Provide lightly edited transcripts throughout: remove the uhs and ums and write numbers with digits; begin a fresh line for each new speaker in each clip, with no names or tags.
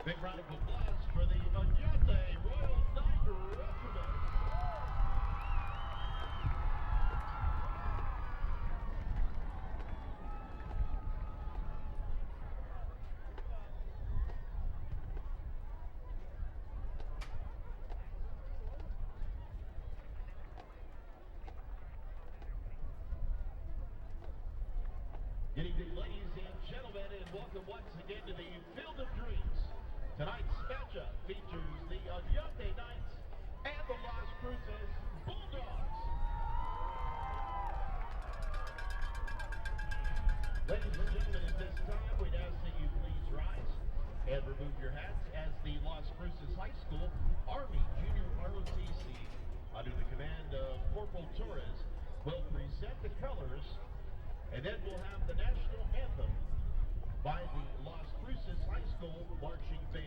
Big round of applause for the Onate Royal Knight Regiment. Good evening, ladies and gentlemen, and welcome once again to the Field of Dreams. Tonight's matchup features the Onate Knights and the Cruces Bulldawgs. Ladies and gentlemen, at this time, we'd ask that you please rise and remove your hats as the Cruces High School Army Junior ROTC, under the command of Corporal Torres, will present the colors, and then we'll have the national anthem by the Cruces High School Marching Band.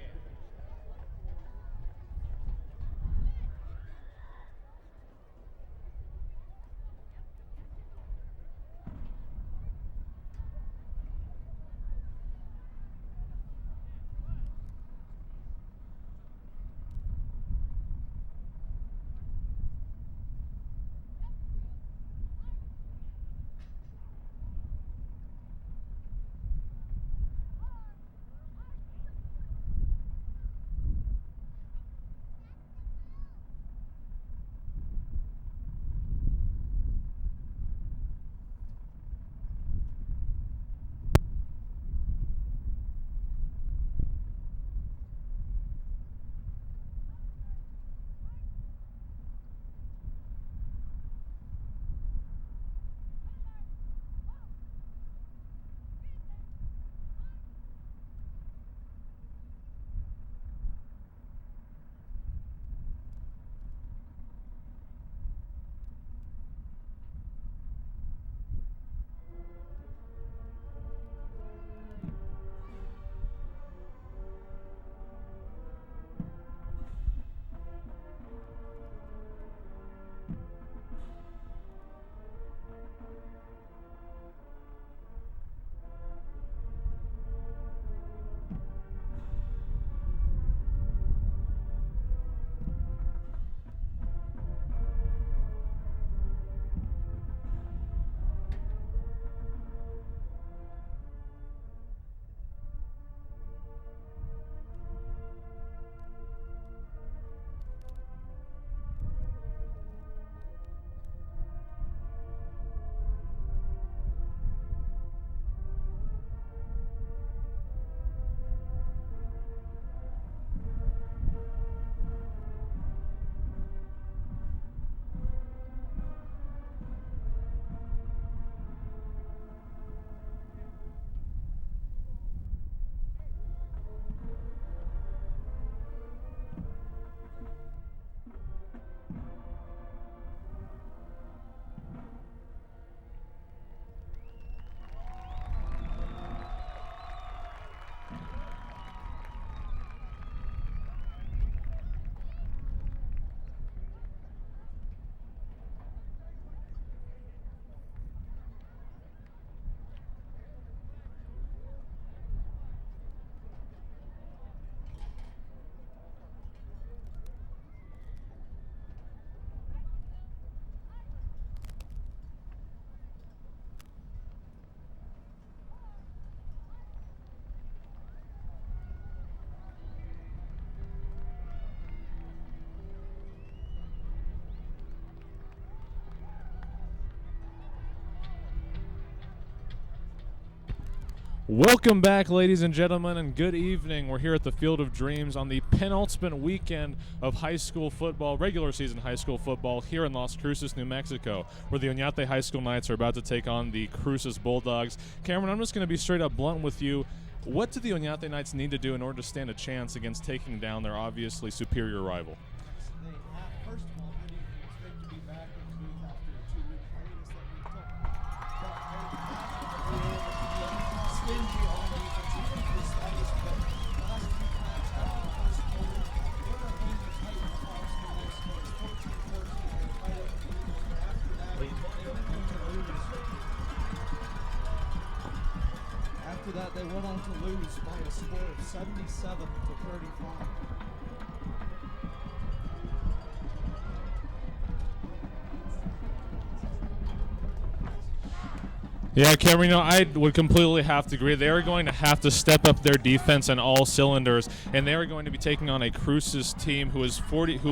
Welcome back, ladies and gentlemen, and good evening. We're here at the Field of Dreams on the penultimate weekend of high school football, regular season high school football here in Las Cruces, New Mexico, where the Onate High School Knights are about to take on the Cruces Bulldogs. Cameron, I'm just going to be straight up blunt with you. What do the Onate Knights need to do in order to stand a chance against taking down their obviously superior rival?
First of all, good evening. It's great to be back in the booth after a 2-week hiatus that we took. Stingy on defense, even if the slightest, but the last few times after the first quarter, they were hanging tight across the next score. 14-14, and right up to the end. After that, they went on to lose by a score of 77-35.
Yeah, Cameron, I would completely have to agree. They are going to have to step up their defense on all cylinders, and they are going to be taking on a Cruces team who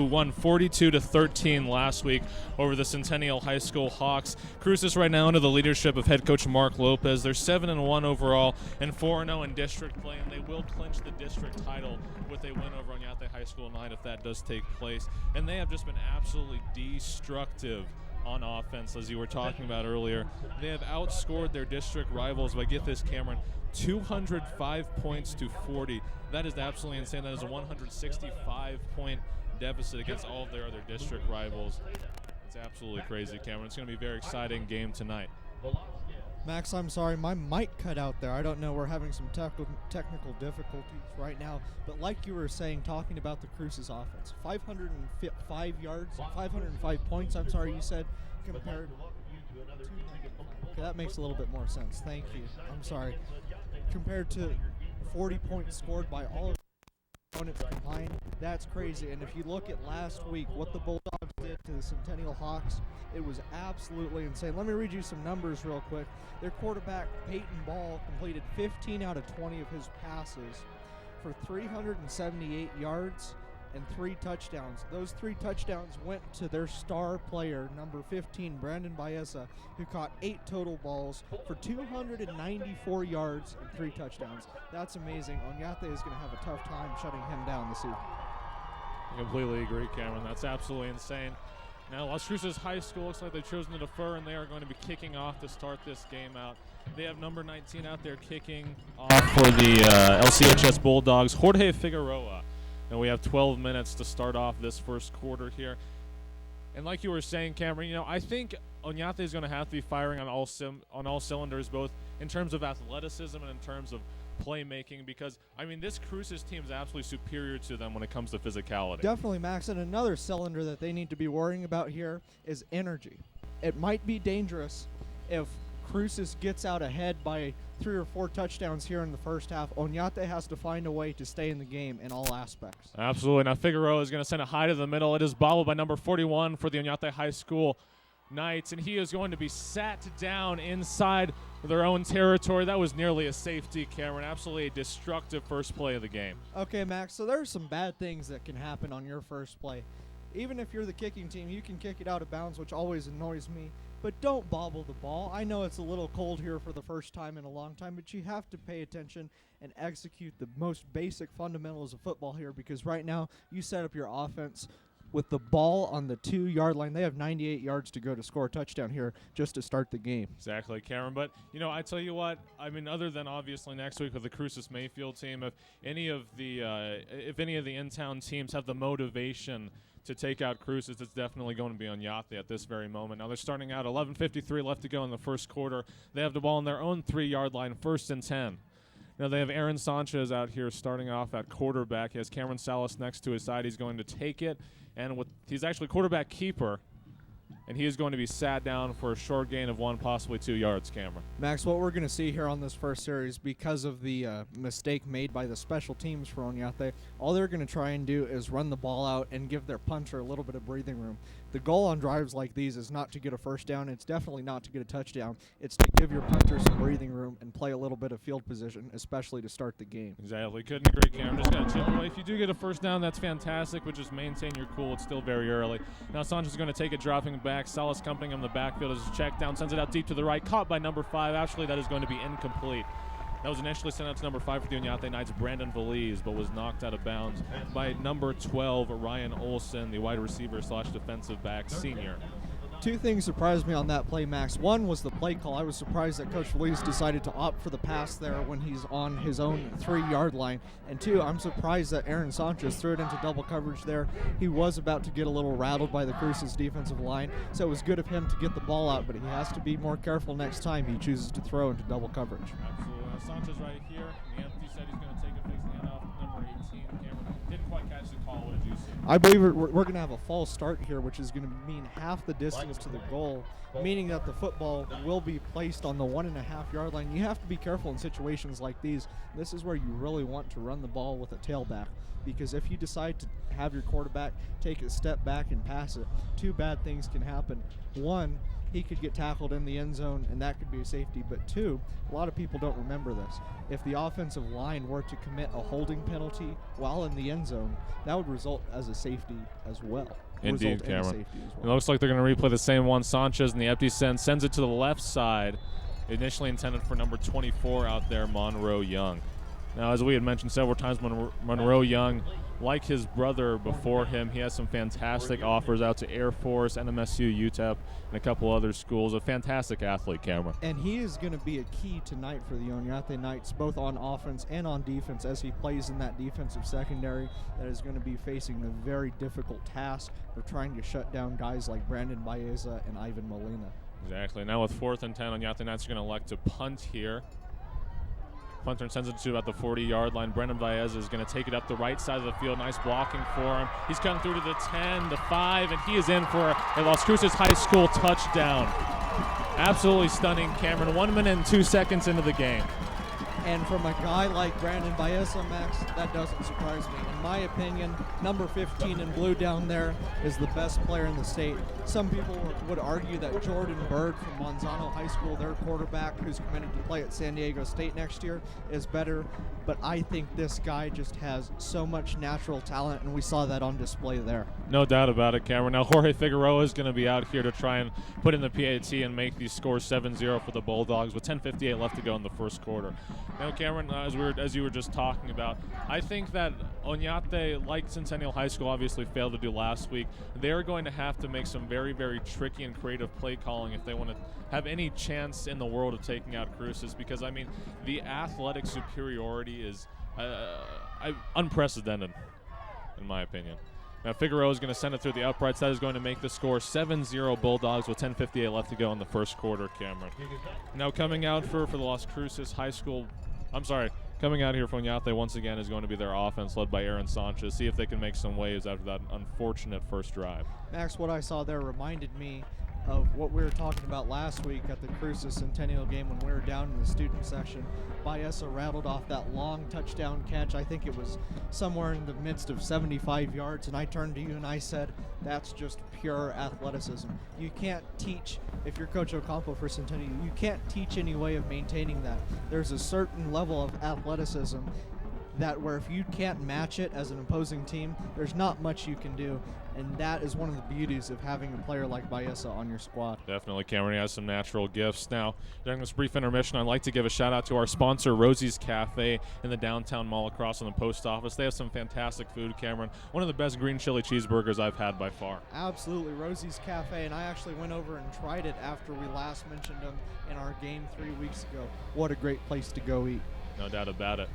won 42-13 last week over the Centennial High School Hawks. Cruces right now under the leadership of head coach Mark Lopez. They're 7-1 overall and 4-0 in district play, and they will clinch the district title with a win over Onate High School tonight if that does take place. And they have just been absolutely destructive on offense, as you were talking about earlier. They have outscored their district rivals by, get this, Cameron, 205 points to 40. That is absolutely insane. That is a 165-point deficit against all of their other district rivals. It's absolutely crazy, Cameron. It's going to be a very exciting game tonight.
Max, I'm sorry, my mic cut out there. I don't know, we're having some technical difficulties right now. But like you were saying, talking about the Cruces offense, 505 yards, 505 points, I'm sorry, you said, compared to okay, that makes a little bit more sense. Thank you. I'm sorry. Compared to 40 points scored by all of the opponents combined, that's crazy. And if you look at last week, what the Bulldogs did to the Centennial Hawks, it was absolutely insane. Let me read you some numbers real quick. Their quarterback, Peyton Ball, completed 15 out of 20 of his passes for 378 yards and 3 touchdowns. Those 3 touchdowns went to their star player, number 15, Brandon Baeza, who caught 8 total balls for 294 yards and 3 touchdowns. That's amazing. Onate is going to have a tough time shutting him down this evening.
I completely agree, Cameron. That's absolutely insane. Now, Las Cruces High School looks like they've chosen to defer, and they are going to be kicking off to start this game out. They have number 19 out there kicking off for the LCHS Bulldogs, Jorge Figueroa. And we have 12 minutes to start off this first quarter here. And like you were saying, Cameron, I think Onate is going to have to be firing on all cylinders, both in terms of athleticism and in terms of playmaking, because this Cruces team is absolutely superior to them when it comes to physicality.
Definitely, Max. And another cylinder that they need to be worrying about here is energy. It might be dangerous if Cruces gets out ahead by 3 or 4 touchdowns here in the first half. Onate has to find a way to stay in the game in all aspects.
Absolutely. Now Figueroa is going to send it high to the middle. It is bobbled by number 41 for the Onate High School Knights, and he is going to be sat down inside their own territory. That was nearly a safety, Cameron. Absolutely a destructive first play of the game.
Okay, Max, so there are some bad things that can happen on your first play. Even if you're the kicking team, you can kick it out of bounds, which always annoys me. But don't bobble the ball. I know it's a little cold here for the first time in a long time, but you have to pay attention and execute the most basic fundamentals of football here, because right now you set up your offense with the ball on the 2-yard line. They have 98 yards to go to score a touchdown here just to start the game.
Exactly, Cameron. But, I tell you what, other than obviously next week with the Cruces Mayfield team, if any of the in-town teams have the motivation to take out Cruces, it's definitely going to be Onate at this very moment. Now they're starting out 11:53 left to go in the first quarter. They have the ball on their own 3-yard line, 1st and 10. Now they have Aaron Sanchez out here starting off at quarterback. He has Cameron Salas next to his side. He's going to take it, and he's actually quarterback keeper, and he is going to be sat down for a short gain of 1, possibly 2 yards, Cameron.
Max, what we're going to see here on this first series, because of the mistake made by the special teams for Onate, all they're going to try and do is run the ball out and give their punter a little bit of breathing room. The goal on drives like these is not to get a first down. It's definitely not to get a touchdown. It's to give your punter some breathing room and play a little bit of field position, especially to start the game.
Exactly. Couldn't agree, Cameron. Just got to chip away. If you do get a first down, that's fantastic, but just maintain your cool. It's still very early. Now Sanchez is going to take it, dropping back. Salas accompanying him in the backfield as a check down. Sends it out deep to the right. Caught by number 5. Actually, that is going to be incomplete. That was initially sent out to number 5 for the Onate Knights, Brandon Valise, but was knocked out of bounds by number 12, Ryan Olson, the wide receiver / defensive back senior.
Two things surprised me on that play, Max. One was the play call. I was surprised that Coach Felice decided to opt for the pass there when he's on his own 3-yard line. And two, I'm surprised that Aaron Sanchez threw it into double coverage there. He was about to get a little rattled by the Cruces defensive line, so it was good of him to get the ball out, but he has to be more careful next time he chooses to throw into double coverage.
Absolutely. Sanchez right here. The empty said he's going to take a fix the hand off number 18. Cameron didn't quite catch the call. What did you see?
I believe we're going to have a false start here, which is going to mean half the distance to the goal, meaning that the football will be placed on the 1.5-yard line. You have to be careful in situations like these. This is where you really want to run the ball with a tailback, because if you decide to have your quarterback take a step back and pass it, two bad things can happen. One, he could get tackled in the end zone, and that could be a safety. But two, a lot of people don't remember this. If the offensive line were to commit a holding penalty while in the end zone, that would result as a safety as well.
Indeed, Cameron. It looks like they're going to replay the same one. Sanchez in the empty sends it to the left side, initially intended for number 24 out there, Monroe Young. Now, as we had mentioned several times, Monroe Young, like his brother before him, he has some fantastic offers out to Air Force, NMSU, UTEP, and a couple other schools. A fantastic athlete, Cameron.
And he is going to be a key tonight for the Onate Knights, both on offense and on defense, as he plays in that defensive secondary that is going to be facing the very difficult task of trying to shut down guys like Brandon Baeza and Ivan Molina.
Exactly. Now with 4th and 10, Onate Knights are going to elect to punt here. Punter sends it to about the 40-yard line. Brendan Baez is going to take it up the right side of the field. Nice blocking for him. He's coming through to the 10, the 5, and he is in for a Las Cruces High School touchdown. Absolutely stunning, Cameron. 1 minute and 2 seconds into the game.
And from a guy like Brandon Baeza, Max, that doesn't surprise me. In my opinion, number 15 in blue down there is the best player in the state. Some people would argue that Jordan Bird from Monzano High School, their quarterback who's committed to play at San Diego State next year, is better. But I think this guy just has so much natural talent, and we saw that on display there.
No doubt about it, Cameron. Now Jorge Figueroa is going to be out here to try and put in the PAT and make these scores 7-0 for the Bulldogs with 10:58 left to go in the first quarter. Now, Cameron, as you were just talking about, I think that Onate, like Centennial High School obviously failed to do last week, they're going to have to make some very, very tricky and creative play calling if they want to have any chance in the world of taking out Cruces, because, I mean, the athletic superiority is unprecedented, in my opinion. Now, Figueroa is going to send it through the uprights. That is going to make the score 7-0 Bulldogs with 10:58 left to go in the first quarter, Cameron. Now, coming out for the Las Cruces High School, coming out here from Onate once again is going to be their offense led by Aaron Sanchez. See if they can make some waves after that unfortunate first drive.
Max, what I saw there reminded me of what we were talking about last week at the Cruces Centennial game when we were down in the student section. Baeza rattled off that long touchdown catch. I think it was somewhere in the midst of 75 yards, and I turned to you and I said, that's just pure athleticism. You can't teach, if you're Coach Ocampo for Centennial, you can't teach any way of maintaining that. There's a certain level of athleticism that where if you can't match it as an opposing team, there's not much you can do. And that is one of the beauties of having a player like Baeza on your squad.
Definitely, Cameron. He has some natural gifts. Now, during this brief intermission, I'd like to give a shout-out to our sponsor, Rosie's Cafe in the downtown mall across from the post office. They have some fantastic food, Cameron. One of the best green chili cheeseburgers I've had by far.
Absolutely, Rosie's Cafe, and I actually went over and tried it after we last mentioned them in our game 3 weeks ago. What a great place to go eat.
No doubt about it.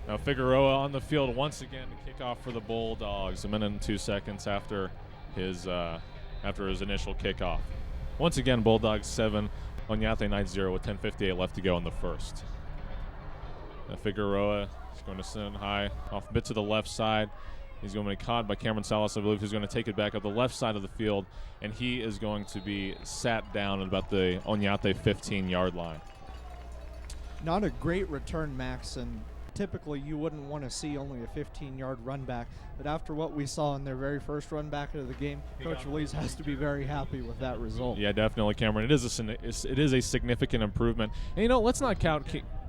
Now Figueroa on the field once again to kick off for the Bulldogs. 1 minute and 2 seconds after his initial kickoff. Once again, Bulldogs 7, Onate Knights 0 with 10:58 left to go in the first. Now Figueroa is going to send high off a bit to the left side. He's going to be caught by Cameron Salas, I believe, who's going to take it back up the left side of the field, and he is going to be sat down at about the Onate 15-yard line.
Not a great return, Max, and typically you wouldn't want to see only a 15-yard run back, but after what we saw in their very first run back of the game, Coach Felice has to be very happy with that result.
Yeah, definitely, Cameron. It is a significant improvement. And, let's not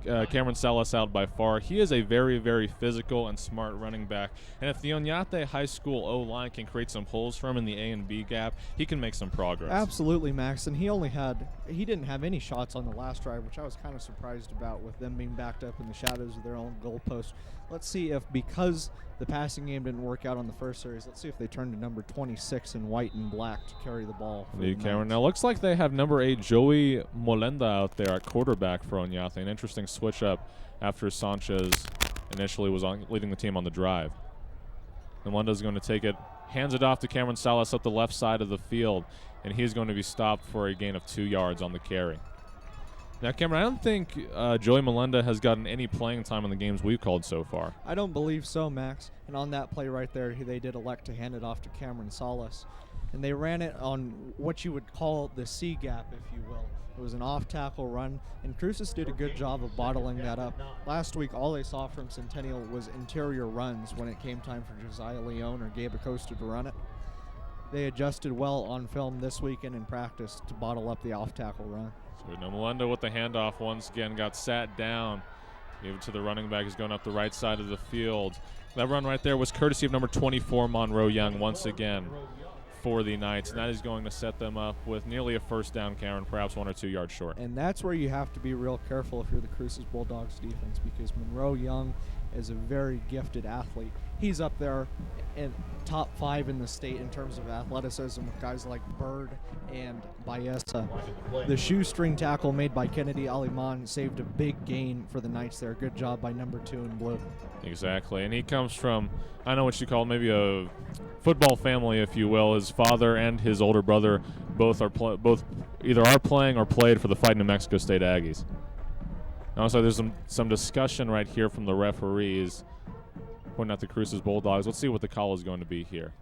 Cameron Salas out by far. He is a very, very physical and smart running back. And if the Onate High School O-line can create some holes for him in the A and B gap, he can make some progress.
Absolutely, Max. And he didn't have any shots on the last drive, which I was kind of surprised about with them being backed up in the shadows of their own goalpost. Let's see if, because the passing game didn't work out on the first series, let's see if they turn to number 26 in white and black to carry the ball.
Cameron. Now, looks like they have number 8, Joey Molenda, out there at quarterback for Onate. An interesting switch up after Sanchez initially was leading the team on the drive. Molenda's going to take it, hands it off to Cameron Salas up the left side of the field, and he's going to be stopped for a gain of 2 yards on the carry. Now, Cameron, I don't think Joey Molenda has gotten any playing time in the games we've called so far.
I don't believe so, Max. And on that play right there, they did elect to hand it off to Cameron Salas. And they ran it on what you would call the C gap, if you will. It was an off-tackle run, and Cruces did a good job of bottling that up. Last week, all they saw from Centennial was interior runs when it came time for Josiah Leone or Gabe Acosta to run it. They adjusted well on film this weekend in practice to bottle up the off-tackle run.
So Molenda with the handoff once again got sat down. Gave it to the running back who's going up the right side of the field. That run right there was courtesy of number 24, Monroe Young, once again for the Knights. And that is going to set them up with nearly a first down, Cameron, perhaps 1 or 2 yards short.
And that's where you have to be real careful if you're the Cruces Bulldogs defense, because Monroe Young is a very gifted athlete. He's up there in top 5 in the state in terms of athleticism with guys like Bird and Baeza. The shoestring tackle made by Kennedy Aliman saved a big gain for the Knights there. Good job by number 2 in blue.
Exactly, and he comes from, I know what you call maybe a football family, if you will. His father and his older brother both either are playing or played for the Fighting New Mexico State Aggies. Now, so there's some discussion right here from the referees pointing out the Cruces Bulldogs. Let's see what the call is going to be here.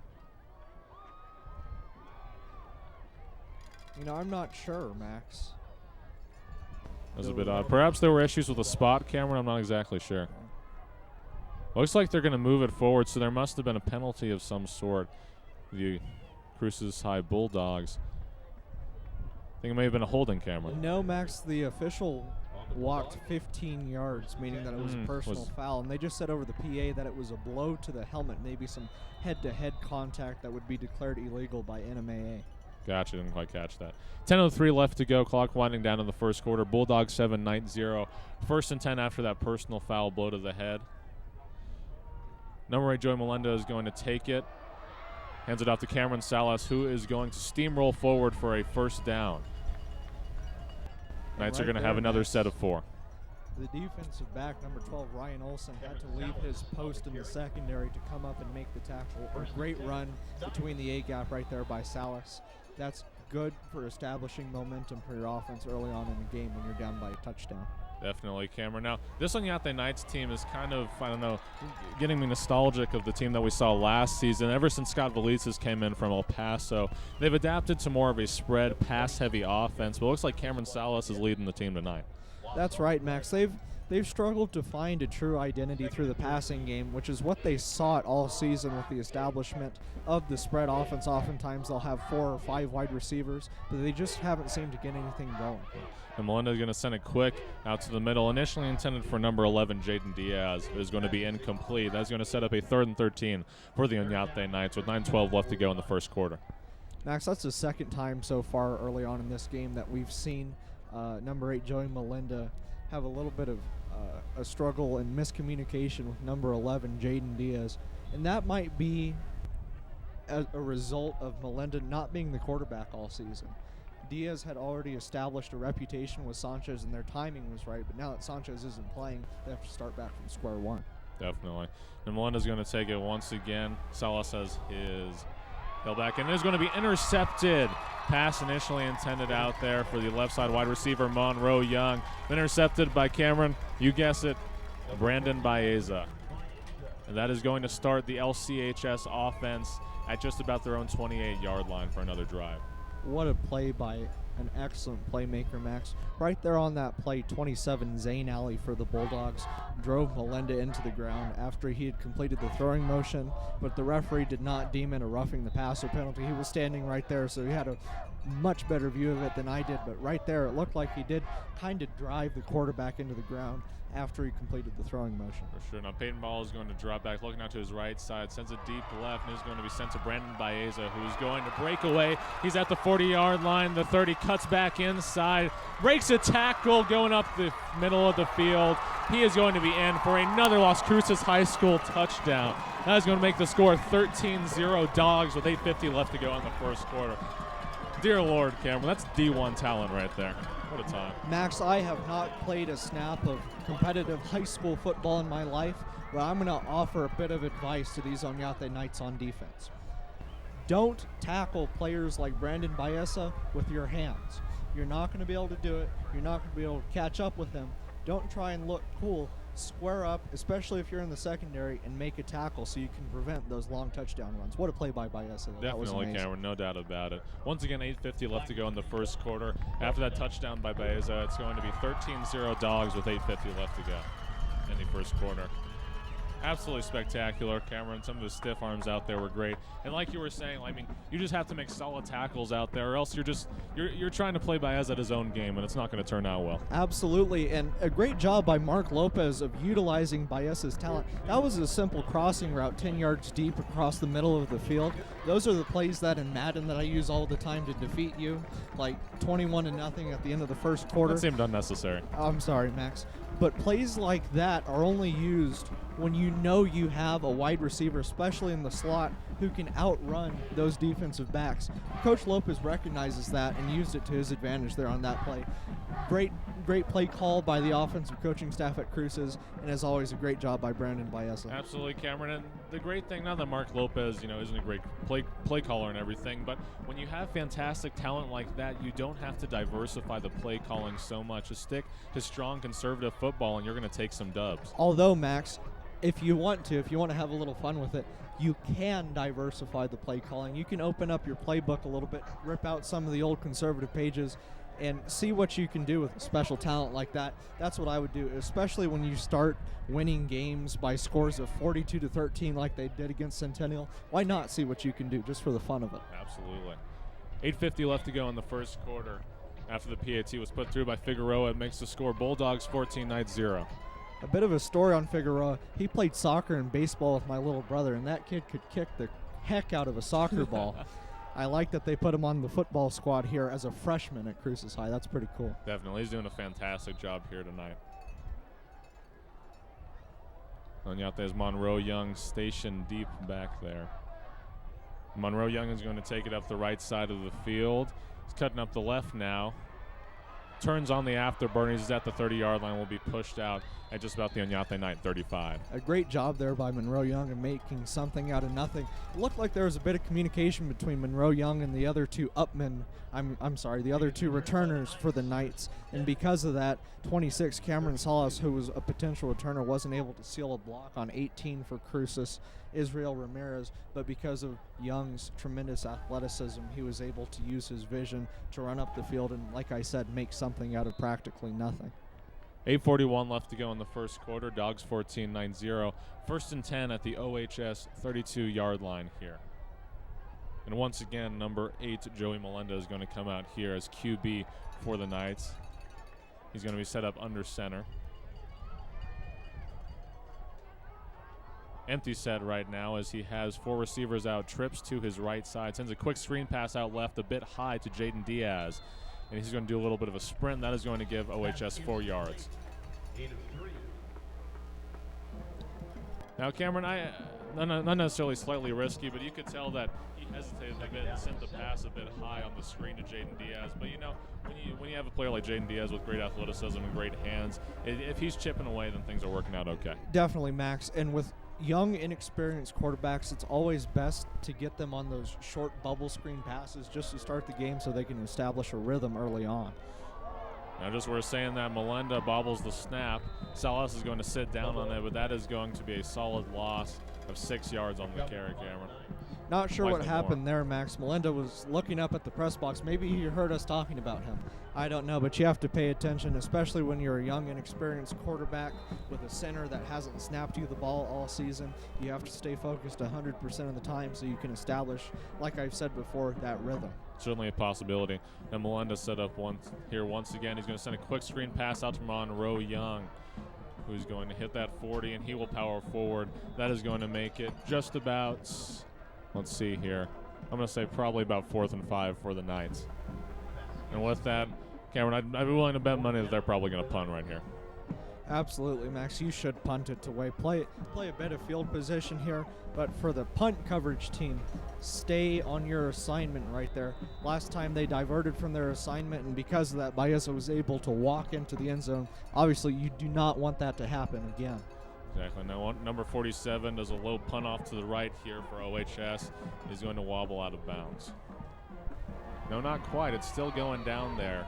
I'm not sure, Max.
That was a bit odd. Perhaps there were issues with the spot, Cameron. I'm not exactly sure. Looks like they're going to move it forward, so there must have been a penalty of some sort. The Cruces High Bulldogs. I think it may have been a holding, Cameron.
No, Max, the official walked 15 yards, meaning that it was a personal foul. And they just said over the PA that it was a blow to the helmet, maybe some head-to-head contact that would be declared illegal by NMAA.
Gotcha, didn't quite catch that. 10:03 left to go, clock winding down in the first quarter. Bulldogs 7, Knights 0. First and 10 after that personal foul blow to the head. Number 8, Joey Molenda is going to take it. Hands it off to Cameron Salas, who is going to steamroll forward for a first down. Knights are going to have another set of 4.
The defensive back, number 12, Ryan Olson, had to leave his post in the secondary to come up and make the tackle. A great run between the A-gap right there by Salas. That's good for establishing momentum for your offense early on in the game when you're down by a touchdown.
Definitely, Cameron. Now, this Onate Knights team is kind of, I don't know, getting me nostalgic of the team that we saw last season. Ever since Scott Valises came in from El Paso, they've adapted to more of a spread, pass-heavy offense. But it looks like Cameron Salas is leading the team tonight.
That's right, Max. They've struggled to find a true identity through the passing game, which is what they sought all season with the establishment of the spread offense. Oftentimes they'll have 4 or 5 wide receivers, but they just haven't seemed to get anything going.
And Molenda is going to send it quick out to the middle. Initially intended for number 11, Jaden Diaz, is going to be incomplete. That's going to set up a 3rd and 13 for the Onate Knights with 9:12 left to go in the first quarter.
Max, that's the second time so far early on in this game that we've seen number 8, Joey Molenda, have a little bit of a struggle and miscommunication with number 11, Jaden Diaz. And that might be a result of Molenda not being the quarterback all season. Diaz had already established a reputation with Sanchez, and their timing was right. But now that Sanchez isn't playing, they have to start back from square one.
Definitely. And Molenda's going to take it once again. Salas has his tailback, and is going to be intercepted. Pass initially intended out there for the left side wide receiver, Monroe Young. Intercepted by Cameron, you guess it, Brandon Baeza. And that is going to start the LCHS offense at just about their own 28-yard line for another drive.
What a play by an excellent playmaker, Max. Right there on that play, 27, Zane Alley for the Bulldogs drove Melinda into the ground after he had completed the throwing motion, but the referee did not deem it a roughing the passer penalty. He was standing right there, so he had a much better view of it than I did, but right there it looked like he did kind of drive the quarterback into the ground after he completed the throwing motion.
For sure. Now Peyton Ball is going to drop back, looking out to his right side, sends it deep left, and is going to be sent to Brandon Baeza, who's going to break away. He's at the 40-yard line. The 30 cuts back inside, breaks a tackle going up the middle of the field. He is going to be in for another Las Cruces High School touchdown. That is going to make the score 13-0 Dogs with 8:50 left to go in the first quarter. Dear Lord, Cameron, that's D1 talent right there. What a time.
Max, I have not played a snap of competitive high school football in my life, but I'm going to offer a bit of advice to these Onate Knights on defense. Don't tackle players like Brandon Baeza with your hands. You're not going to be able to do it. You're not going to be able to catch up with him. Don't try and look cool. Square up, especially if you're in the secondary, and make a tackle so you can prevent those long touchdown runs. What a play by Baeza. That was
Definitely,
amazing.
Cameron, no doubt about it. Once again, 8:50 left to go in the first quarter. After that touchdown by Baeza, it's going to be 13-0 Dogs with 8:50 left to go in the first quarter. Absolutely spectacular, Cameron. Some of the stiff arms out there were great. And like you were saying, I mean, you just have to make solid tackles out there, or else you're trying to play Baez at his own game, and it's not going to turn out well.
Absolutely, and a great job by Mark Lopez of utilizing Baeza's talent. That was a simple crossing route 10 yards deep across the middle of the field. Those are the plays that in Madden that I use all the time to defeat you, like 21-0 at the end of the first quarter.
That seemed unnecessary.
I'm sorry, Max. But plays like that are only used when you know you have a wide receiver, especially in the slot, who can outrun those defensive backs. Coach Lopez recognizes that and used it to his advantage there on that play. Great play call by the offensive coaching staff at Cruces, and as always, a great job by Brandon Baeza.
Absolutely, Cameron. And the great thing, now that Mark Lopez, isn't a great play caller and everything, but when you have fantastic talent like that, you don't have to diversify the play calling so much. Just stick to strong conservative football, and you're going to take some dubs.
Although, Max, if you want to have a little fun with it, you can diversify the play calling. You can open up your playbook a little bit, rip out some of the old conservative pages, and see what you can do with special talent like that. That's what I would do, especially when you start winning games by scores of 42-13 like they did against Centennial. Why not see what you can do just for the fun of it?
Absolutely. 8:50 left to go in the first quarter. After the PAT was put through by Figueroa, it makes the score Bulldogs 14 Knights 0.
A bit of a story on Figueroa. He played soccer and baseball with my little brother, and that kid could kick the heck out of a soccer ball. I like that they put him on the football squad here as a freshman at Cruces High. That's pretty cool.
Definitely. He's doing a fantastic job here tonight. Onate's Monroe Young stationed deep back there. Monroe Young is going to take it up the right side of the field. He's cutting up the left now. Turns on the afterburner. He's at the 30-yard line. Will be pushed out at just about the Onate Knight 35.
A great job there by Monroe Young in making something out of nothing. It looked like there was a bit of communication between Monroe Young and the other two the other two returners for the Knights. And because of that, 26 Cameron Salas, who was a potential returner, wasn't able to seal a block on 18 for Cruces, Israel Ramirez. But because of Young's tremendous athleticism, he was able to use his vision to run up the field and, like I said, make something out of practically nothing.
8:41 left to go in the first quarter. Dogs 14-9-0. First and 10 at the OHS 32-yard line here. And once again, number 8, Joey Melenda, is going to come out here as QB for the Knights. He's going to be set up under center. Empty set right now as he has 4 receivers out, trips to his right side, sends a quick screen pass out left, a bit high to Jaden Diaz. And he's going to do a little bit of a sprint. That is going to give OHS 4 yards. Now, Cameron, not necessarily slightly risky, but you could tell that he hesitated a bit and sent the pass a bit high on the screen to Jaden Diaz. But, when you have a player like Jaden Diaz with great athleticism and great hands, if he's chipping away, then things are working out okay.
Definitely, Max. And with young, inexperienced quarterbacks, it's always best to get them on those short bubble screen passes just to start the game so they can establish a rhythm early on.
Now, just we're saying that Melenda bobbles the snap. Salas is going to sit down on it, but that is going to be a solid loss of 6 yards on the carry, Cameron.
Not sure
Likely
what happened
more.
there, Max. Melinda was looking up at the press box. Maybe he heard us talking about him. I don't know, but you have to pay attention, especially when you're a young and experienced quarterback with a center that hasn't snapped you the ball all season. You have to stay focused 100% of the time so you can establish, like I've said before, that rhythm.
Certainly a possibility. And Melinda set up once again. He's going to send a quick screen pass out to Monroe Young, who's going to hit that 40, and he will power forward. That is going to make it just about, let's see here, I'm going to say probably about 4th and 5 for the Knights. And with that, Cameron, I'd be willing to bet money that they're probably going to punt right here.
Absolutely, Max. You should punt it away. Play a bit of field position here, but for the punt coverage team, stay on your assignment right there. Last time they diverted from their assignment, and because of that, Baeza was able to walk into the end zone. Obviously, you do not want that to happen again.
Exactly. Now, number 47 does a low punt off to the right here for OHS. He's going to wobble out of bounds. No, not quite. It's still going down there.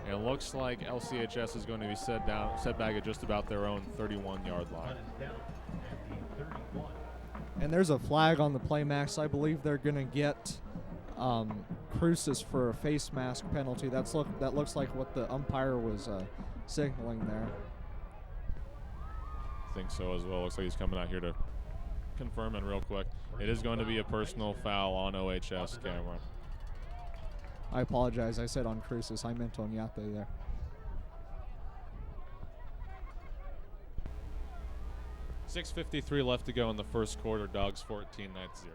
And it looks like LCHS is going to be set back at just about their own 31-yard line.
And there's a flag on the play, Max. I believe they're going to get Cruces for a face mask penalty. That looks like what the umpire was signaling there.
I think so as well. Looks like he's coming out here to confirm it real quick. It is going to be a personal foul on OHS, Cameron.
I apologize. I said on Cruces. I meant Onate there.
.6:53 left to go in the first quarter. Dogs 14, Knights 0.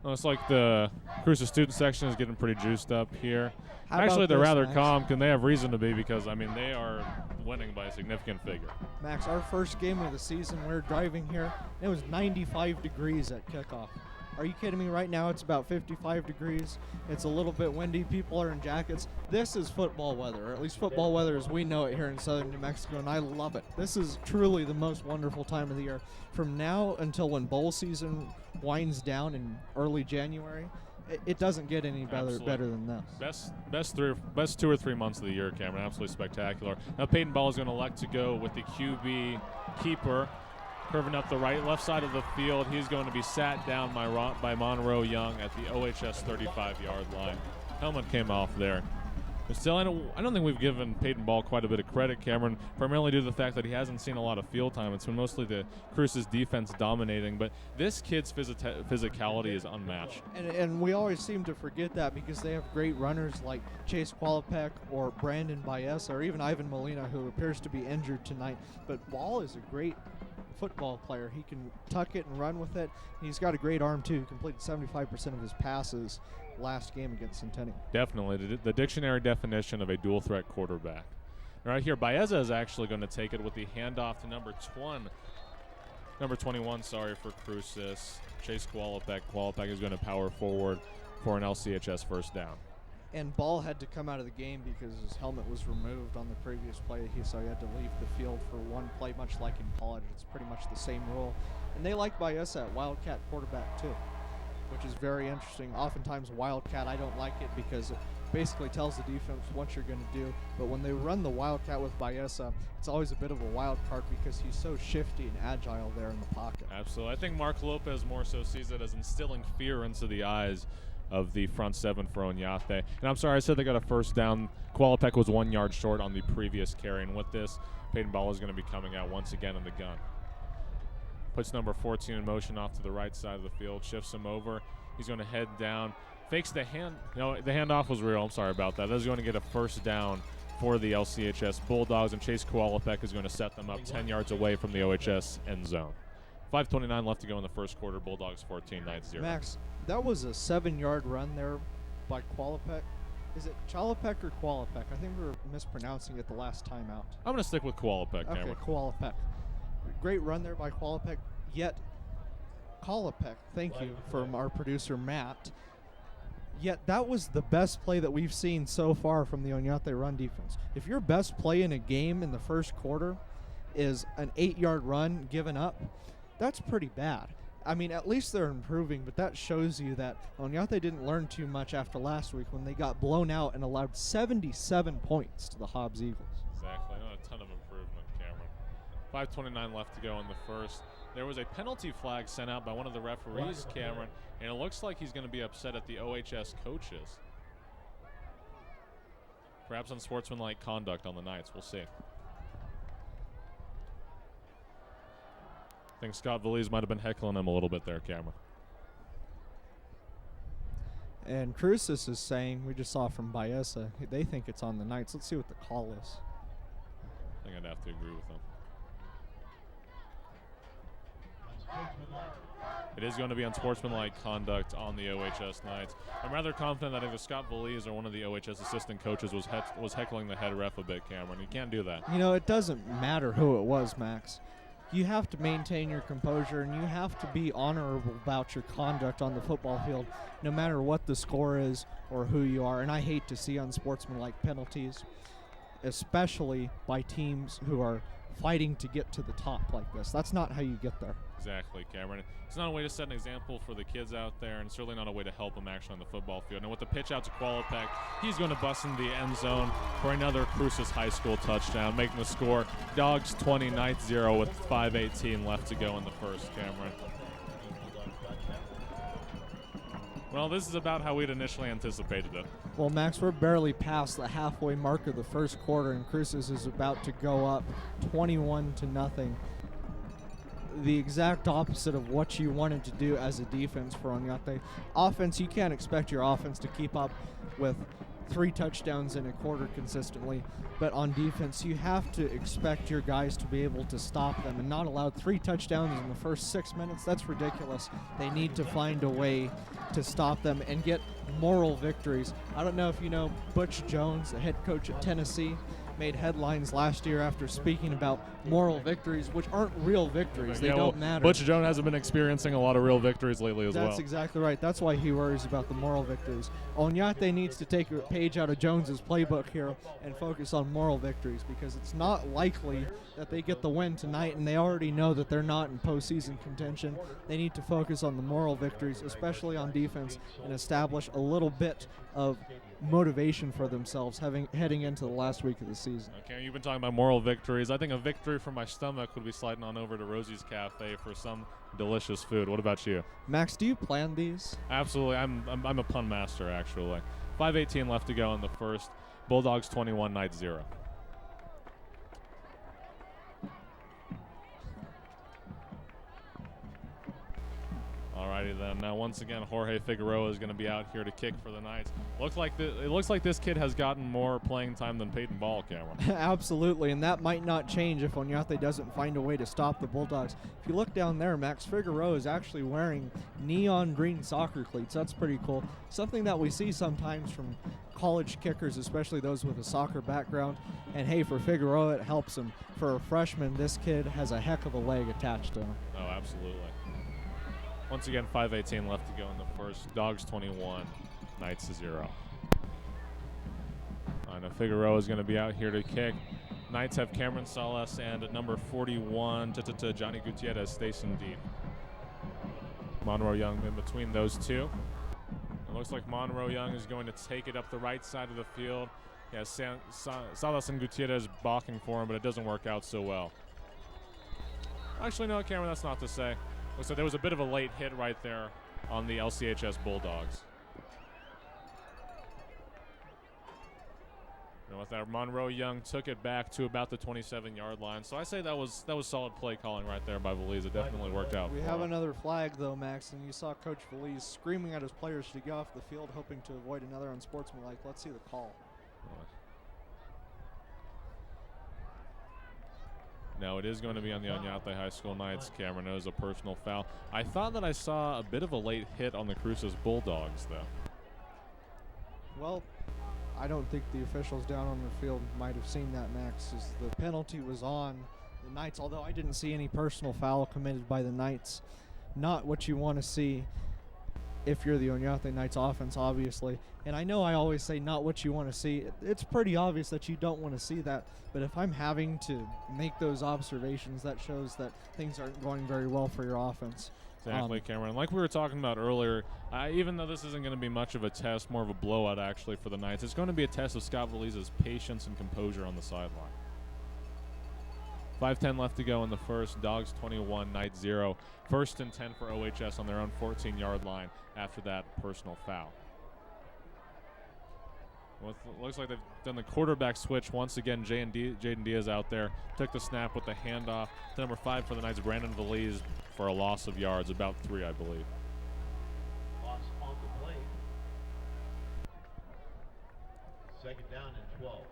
Looks like the Cruces student section is getting pretty juiced up here.
How
Actually,
about
they're
this,
rather
Max?
calm, and they have reason to be because, I mean, they are winning by a significant figure.
Max, our first game of the season, we're driving here. It was 95 degrees at kickoff. Are you kidding me? Right now it's about 55 degrees. It's a little bit windy. People are in jackets. This is football weather, or at least football weather as we know it here in southern New Mexico, and I love it. This is truly the most wonderful time of the year. From now until when bowl season winds down in early January, it doesn't get any better than this.
Best 2 or 3 months of the year, Cameron. Absolutely spectacular. Now Peyton Ball is going to elect to go with the QB keeper, curving up the left side of the field. He's going to be sat down by Monroe Young at the OHS 35-yard line. Helmet came off there. But still, I don't think we've given Peyton Ball quite a bit of credit, Cameron, primarily due to the fact that he hasn't seen a lot of field time. It's been mostly the Cruces defense dominating, but this kid's physicality is unmatched.
And we always seem to forget that because they have great runners like Chase Qualipec or Brandon Baeza or even Ivan Molina, who appears to be injured tonight. But Ball is a great football player. He can tuck it and run with it. He's got a great arm, too. He completed 75% of his passes last game against Centennial.
Definitely. The dictionary definition of a dual-threat quarterback. Right here, Baeza is actually going to take it with the handoff to number 21, for Cruces. Chase Qualipec. Qualipec is going to power forward for an LCHS first down.
And Ball had to come out of the game because his helmet was removed on the previous play, so he had to leave the field for one play, much like in college. It's pretty much the same rule. And they like Baeza at Wildcat quarterback, too, which is very interesting. Oftentimes, Wildcat, I don't like it because it basically tells the defense what you're going to do. But when they run the Wildcat with Baeza, it's always a bit of a wild card because he's so shifty and agile there in the pocket.
Absolutely. I think Mark Lopez more so sees it as instilling fear into the eyes of the front seven for Onate. And I'm sorry, I said they got a first down. Qualipec was 1 yard short on the previous carry. And with this, Peyton Ball is going to be coming out once again in the gun. Puts number 14 in motion off to the right side of the field, shifts him over. He's going to head down, fakes the hand. No, the handoff was real. I'm sorry about that. That is going to get a first down for the LCHS Bulldogs, and Chase Qualipec is going to set them up 10 yards away from the OHS end zone. 5:29 left to go in the first quarter. Bulldogs 14, Knights 0.
Max, that was a 7-yard run there by Qualipec. Is it Chalipec or Qualipec? I think we were mispronouncing it the last time out.
I'm going to stick with Qualipec,
Okay,
Cameron.
Qualipec. Great run there by Qualipec, yet Qualipec, thank you from our producer Matt. Yet that was the best play that we've seen so far from the Onate run defense. If your best play in a game in the first quarter is an 8-yard run given up, that's pretty bad. I mean, at least they're improving, but that shows you that Onate didn't learn too much after last week when they got blown out and allowed 77 points to the Hobbs Eagles.
Exactly. Not a ton of improvement, Cameron. 5:29 left to go in the first. There was a penalty flag sent out by one of the referees, Cameron, and it looks like he's going to be upset at the OHS coaches. Perhaps unsportsmanlike conduct on the Knights. We'll see. I think Scott Valise might have been heckling him a little bit there, Cameron.
And Cruces is saying, we just saw from Baeza, they think it's on the Knights. Let's see what the call is.
I think I'd have to agree with him. It is going to be unsportsmanlike conduct on the OHS Knights. I'm rather confident that either Scott Valise or one of the OHS assistant coaches was heckling the head ref a bit, Cameron. You can't do that.
You know, it doesn't matter who it was, Max. You have to maintain your composure, and you have to be honorable about your conduct on the football field, no matter what the score is or who you are. And I hate to see unsportsmanlike penalties, especially by teams who are fighting to get to the top like this. That's not how you get there.
Exactly, Cameron. It's not a way to set an example for the kids out there, and certainly not a way to help them actually on the football field. And with the pitch out to Qualipec, he's going to bust in the end zone for another Cruces High School touchdown, making the score Dogs 20, Knights 0 with 5:18 left to go in the first, Cameron. Well, this is about how we'd initially anticipated it.
Well, Max, we're barely past the halfway mark of the first quarter, and Cruces is about to go up 21-0. The exact opposite of what you wanted to do as a defense for Onate. Offense, you can't expect your offense to keep up with 3 touchdowns in a quarter consistently, but on defense, you have to expect your guys to be able to stop them, and not allow 3 touchdowns in the first 6 minutes. That's ridiculous. They need to find a way to stop them and get moral victories. I don't know if you know Butch Jones, the head coach at Tennessee, made headlines last year after speaking about moral victories, which aren't real victories. They don't matter.
Butch Jones hasn't been experiencing a lot of real victories lately as well.
That's exactly right. That's why he worries about the moral victories. Onate needs to take a page out of Jones's playbook here and focus on moral victories, because it's not likely that they get the win tonight, and they already know that they're not in postseason contention. They need to focus on the moral victories, especially on defense, and establish a little bit of motivation for themselves heading into the last week of the season.
Okay, you've been talking about moral victories. I think a victory for my stomach would be sliding on over to Rosie's Cafe for some delicious food. What about you?
Max, do you plan these?
Absolutely. I'm a pun master, actually. 5:18 left to go in the first. Bulldogs 21, Knights 0. Alrighty then. Now once again, Jorge Figueroa is going to be out here to kick for the Knights. It looks like this kid has gotten more playing time than Peyton Ball, Cameron.
Absolutely, and that might not change if Onate doesn't find a way to stop the Bulldogs. If you look down there, Max, Figueroa is actually wearing neon green soccer cleats. That's pretty cool. Something that we see sometimes from college kickers, especially those with a soccer background. And hey, for Figueroa, it helps him. For a freshman, this kid has a heck of a leg attached to him.
Oh, absolutely. Once again, 5:18 left to go in the first. Dogs 21, Knights 0. I know Figueroa is going to be out here to kick. Knights have Cameron Salas and at number 41, Johnny Gutierrez, Stacen Dean. Monroe Young in between those two. It looks like Monroe Young is going to take it up the right side of the field. Yeah, Salas and Gutierrez balking for him, but it doesn't work out so well. Actually, no, Cameron, that's not to say. Looks like there was a bit of a late hit right there on the LCHS Bulldogs. And with that, Monroe Young took it back to about the 27-yard line. So I say that was solid play calling right there by Valise. It definitely worked out.
We have another flag, though, Max, and you saw Coach Valise screaming at his players to get off the field, hoping to avoid another unsportsmanlike. Let's see the call.
No, it is going to be on the Onate High School Knights. Cameron, it was a personal foul. I thought that I saw a bit of a late hit on the Cruces Bulldogs, though.
Well, I don't think the officials down on the field might have seen that, Max, as the penalty was on the Knights, although I didn't see any personal foul committed by the Knights. Not what you want to see if you're the Onate Knights offense, obviously. And I know I always say not what you want to see. It's pretty obvious that you don't want to see that. But if I'm having to make those observations, that shows that things aren't going very well for your offense.
Exactly, Cameron. Like we were talking about earlier, even though this isn't going to be much of a test, more of a blowout actually for the Knights, it's going to be a test of Scott Valise's patience and composure on the sideline. 5:10 left to go in the first. Dogs 21, Knights 0. 1st and 10 for OHS on their own 14-yard line after that personal foul. Well, it looks like they've done the quarterback switch once again. Jaden Diaz out there took the snap with the handoff to number 5 for the Knights, Brandon Valise, for a loss of yards, about 3, I believe.
Loss on the play. 2nd down and 12.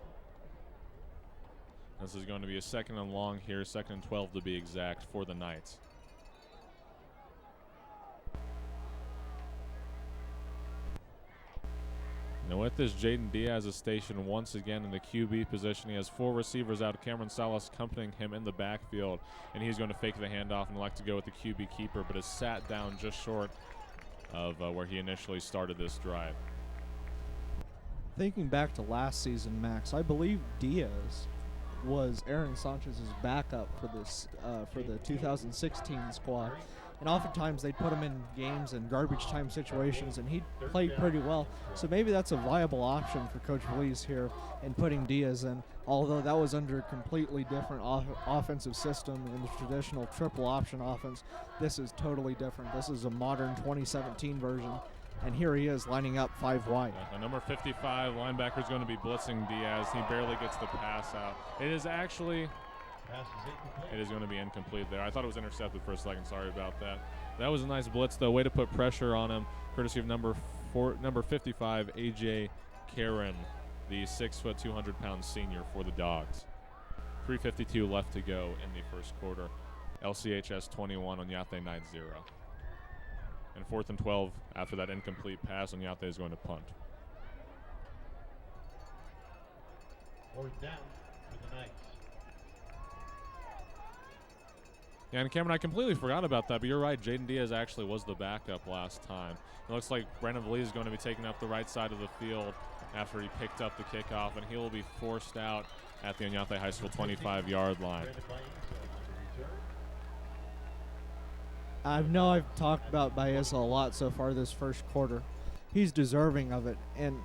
This is going to be a 2nd and long here, 2nd and 12 to be exact for the Knights. Now with this, Jaden Diaz is stationed once again in the QB position. He has 4 receivers out. Cameron Salas accompanying him in the backfield, and he's going to fake the handoff and elect to go with the QB keeper, but is sat down just short of where he initially started this drive.
Thinking back to last season, Max, I believe Diaz was Aaron Sanchez's backup for this for the 2016 squad. And oftentimes they'd put him in games and garbage time situations, and he played pretty well. So maybe that's a viable option for Coach Valise here in putting Diaz in, although that was under a completely different offensive system in the traditional triple option offense. This is totally different. This is a modern 2017 version, and here he is lining up 5 wide.
The number 55 linebacker is going to be blitzing Diaz. He barely gets the pass out. It is actually... It is going to be incomplete there. I thought it was intercepted for a second. Sorry about that. That was a nice blitz, though. Way to put pressure on him, courtesy of number 55, A.J. Karen, the 6', 200-pound senior for the Dogs. 3:52 left to go in the first quarter. LCHS 21, Onate Knights 0. And 4th and 12 after that incomplete pass, Onate is going to punt.
4th down for the Knights.
Yeah, and Cameron, I completely forgot about that, but you're right. Jaden Diaz actually was the backup last time. It looks like Brandon Valise is going to be taking up the right side of the field after he picked up the kickoff, and he will be forced out at the Onate High School 25-yard line.
I know I've talked about Baeza a lot so far this first quarter. He's deserving of it, and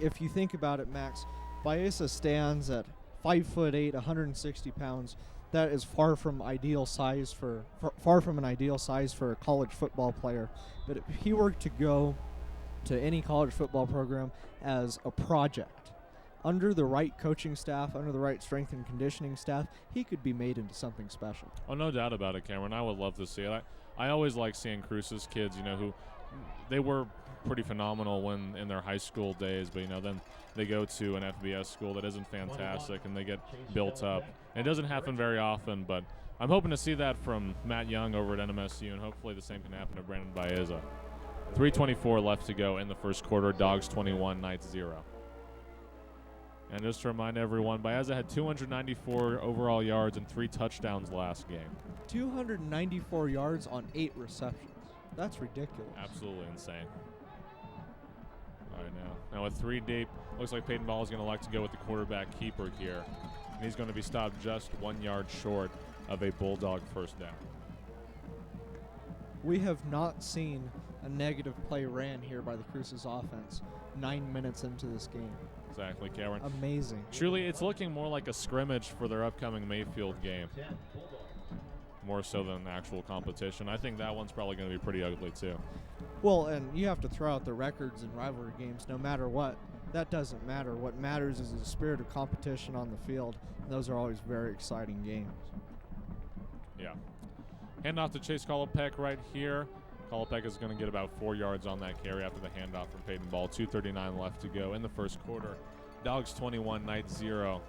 if you think about it, Max, Baeza stands at 5'8", 160 pounds. That is far from ideal size for an ideal size for a college football player. But if he were to go to any college football program as a project, under the right coaching staff, under the right strength and conditioning staff, he could be made into something special.
Oh, no doubt about it, Cameron. I would love to see it. I always like seeing Cruces kids, who they were pretty phenomenal when in their high school days, but then they go to an FBS school that isn't fantastic and they get built up. And it doesn't happen very often, but I'm hoping to see that from Matt Young over at NMSU, and hopefully the same can happen to Brandon Baeza. 3:24 left to go in the first quarter. Dogs 21, Knights 0. And just to remind everyone, Baeza had 294 overall yards and 3 touchdowns last game.
294 yards on 8 receptions. That's ridiculous.
Absolutely insane. All right, now with 3 deep, looks like Peyton Ball is going to like to go with the quarterback keeper here. And he's going to be stopped just 1 yard short of a Bulldog first down.
We have not seen a negative play ran here by the Cruces offense 9 minutes into this game.
Exactly, Cameron.
Amazing.
Truly, it's looking more like a scrimmage for their upcoming Mayfield game, more so than an actual competition. I think that one's probably going to be pretty ugly, too.
Well, and you have to throw out the records in rivalry games no matter what. That doesn't matter. What matters is the spirit of competition on the field. And those are always very exciting games.
Yeah. Hand off to Chase Kolopek right here. Kolopek is going to get about 4 yards on that carry after the handoff from Peyton Ball. 2:39 left to go in the first quarter. Dogs 21, Knights 0.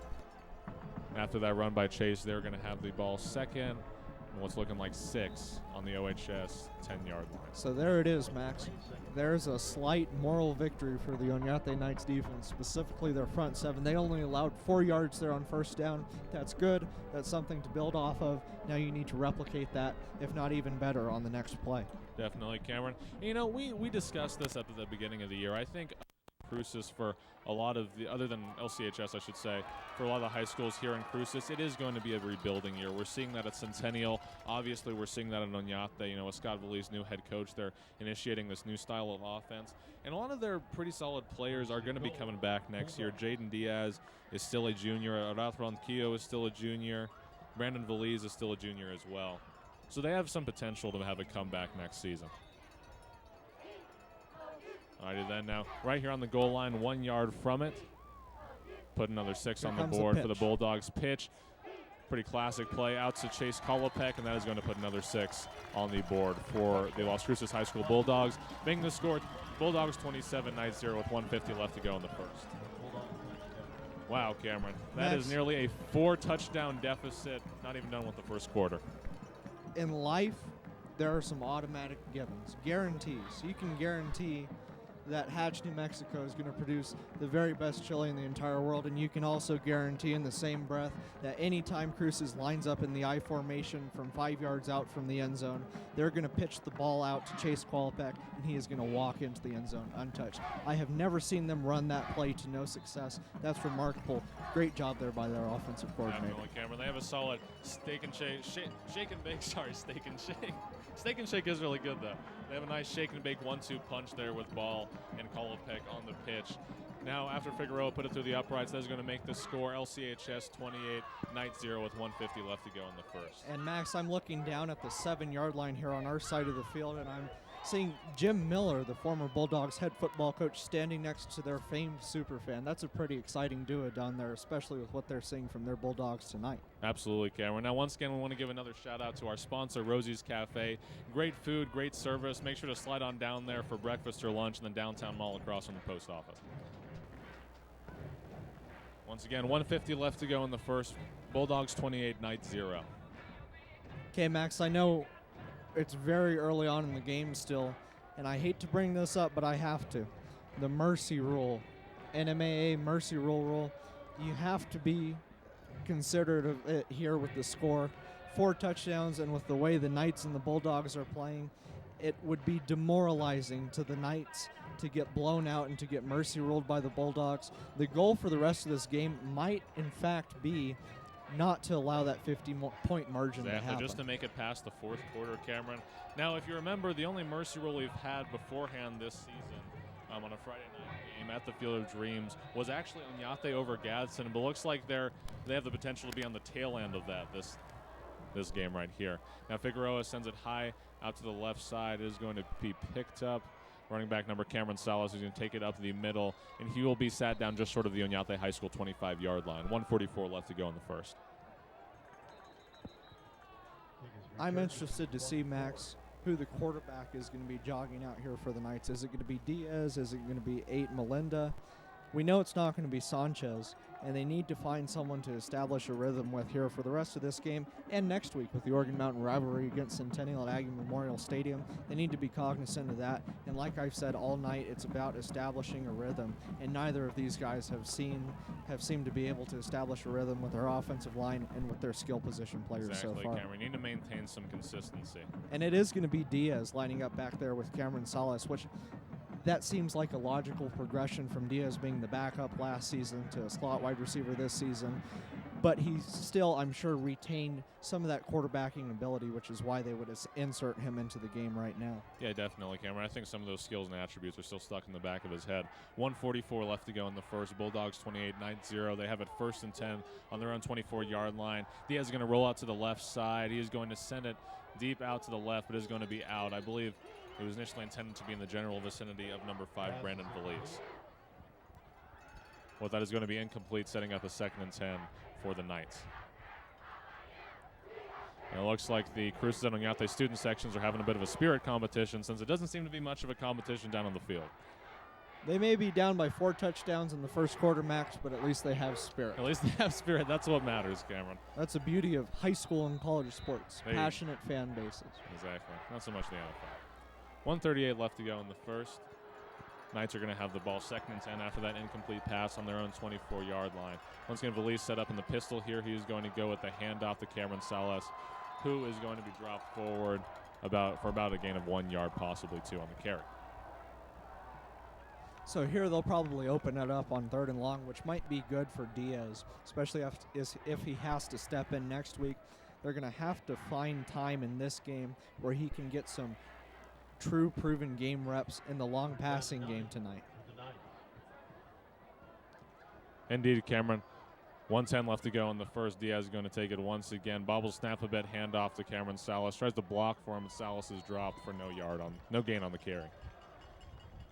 After that run by Chase, they're going to have the ball second. And what's looking like 6 on the OHS 10-yard line.
So there it is, Max. There's a slight moral victory for the Onate Knights defense, specifically their front 7. They only allowed 4 yards there on first down. That's good. That's something to build off of. Now you need to replicate that, if not even better, on the next play.
Definitely, Cameron. We discussed this at the beginning of the year. I think Cruces for a lot of the, other than LCHS, I should say, for a lot of the high schools here in Cruces, it is going to be a rebuilding year. We're seeing that at Centennial. Obviously, we're seeing that at Onate. You know, with Scott Vallee's new head coach, they're initiating this new style of offense. And a lot of their pretty solid players are going to be coming back next year. Jaden Diaz is still a junior. Arathron Kio is still a junior. Brandon Valise is still a junior as well. So they have some potential to have a comeback next season. Alrighty then, now right here on the goal line, 1 yard from it. Put another 6 on the board for the Bulldogs. Pitch, pretty classic play out to Chase Kolopek, and that is going to put another 6 on the board for the Las Cruces High School Bulldogs. Making the score, Bulldogs 27, Knights 0 with 1:50 left to go in the first. Wow, Cameron, that is nearly a 4-touchdown deficit, not even done with the first quarter.
In life, there are some automatic givens, guarantees. You can guarantee that Hatch, New Mexico is going to produce the very best chili in the entire world, and you can also guarantee in the same breath that anytime Cruces lines up in the I formation from 5 yards out from the end zone, they're going to pitch the ball out to Chase Kolopek, and he is going to walk into the end zone untouched. I have never seen them run that play to no success. That's remarkable. Great job there by their offensive coordinator.
Definitely, Cameron. They have a solid steak and shake, shake and bake. Sorry, steak and shake. Steak and shake is really good though. They have a nice shake and bake 1-2 punch there with ball and Kolopek on the pitch. Now, after Figueroa put it through the uprights, that is going to make the score LCHS 28, Knights 0 with 1:50 left to go in the first.
And Max, I'm looking down at the 7-yard line here on our side of the field, and I'm seeing Jim Miller, the former Bulldogs head football coach, standing next to their famed superfan. That's a pretty exciting duo down there, especially with what they're seeing from their Bulldogs tonight.
Absolutely, Cameron. Now, once again, we want to give another shout-out to our sponsor, Rosie's Cafe. Great food, great service. Make sure to slide on down there for breakfast or lunch in the downtown mall across from the post office. Once again, 1:50 left to go in the first. Bulldogs 28, Knights 0.
Okay, Max, I know it's very early on in the game still, and I hate to bring this up, but I have to. The mercy rule, NMAA mercy rule, you have to be considerate of it here with the score. 4 touchdowns, and with the way the Knights and the Bulldogs are playing, it would be demoralizing to the Knights to get blown out and to get mercy ruled by the Bulldogs. The goal for the rest of this game might, in fact, be not to allow that 50-point margin to happen.
Just to make it past the fourth quarter, Cameron. Now, if you remember, the only mercy rule we've had beforehand this season on a Friday night game at the Field of Dreams was actually Onate over Gadsden, but looks like they have the potential to be on the tail end of that this game right here. Now, Figueroa sends it high out to the left side. It is going to be picked up. Running back number Cameron Salas is going to take it up the middle, and he will be sat down just short of the Onate High School 25-yard line. 1:44 left to go in the first.
I'm interested to see, Max, who the quarterback is going to be jogging out here for the Knights. Is it going to be Diaz? Is it going to be 8 Melinda? We know it's not going to be Sanchez, and they need to find someone to establish a rhythm with here for the rest of this game and next week with the Oregon Mountain rivalry against Centennial at Aggie Memorial Stadium. They need to be cognizant of that, and like I've said all night, it's about establishing a rhythm, and neither of these guys have seemed to be able to establish a rhythm with their offensive line and with their skill position players so far.
Cameron. We need to maintain some consistency.
And it is going to be Diaz lining up back there with Cameron Salas, which that seems like a logical progression from Diaz being the backup last season to a slot wide receiver this season. But he still, I'm sure, retained some of that quarterbacking ability, which is why they would insert him into the game right now.
Yeah, definitely, Cameron. I think some of those skills and attributes are still stuck in the back of his head. 1:44 left to go in the first. Bulldogs 28, Knights 0. They have it 1st and 10 on their own 24-yard line. Diaz is going to roll out to the left side. He is going to send it deep out to the left, but is going to be out. I believe it was initially intended to be in the general vicinity of number 5, Brandon Valise. Well, that is going to be incomplete, setting up a 2nd and 10 for the Knights. And it looks like the Cruces and Onate student sections are having a bit of a spirit competition, since it doesn't seem to be much of a competition down on the field.
They may be down by 4 touchdowns in the first quarter, Max, but at least they have spirit.
At least they have spirit. That's what matters, Cameron.
That's the beauty of high school and college sports. Passionate fan bases.
Exactly. Not so much the NFL. 1:38 left to go in the first. Knights are going to have the ball 2nd and 10 after that incomplete pass on their own 24-yard line. Once again, Valise set up in the pistol here. He is going to go with the handoff to Cameron Salas, who is going to be dropped forward for about a gain of 1 yard, possibly 2 on the carry.
So here they'll probably open it up on 3rd and long, which might be good for Diaz, especially if he has to step in next week. They're going to have to find time in this game where he can get some true proven game reps in the long passing game tonight.
Indeed, Cameron. 1:10 left to go in the first. Diaz is going to take it once again. Bobbles snap a bit, hand off to Cameron Salas. Tries to block for him. Salas is dropped for no gain on the carry.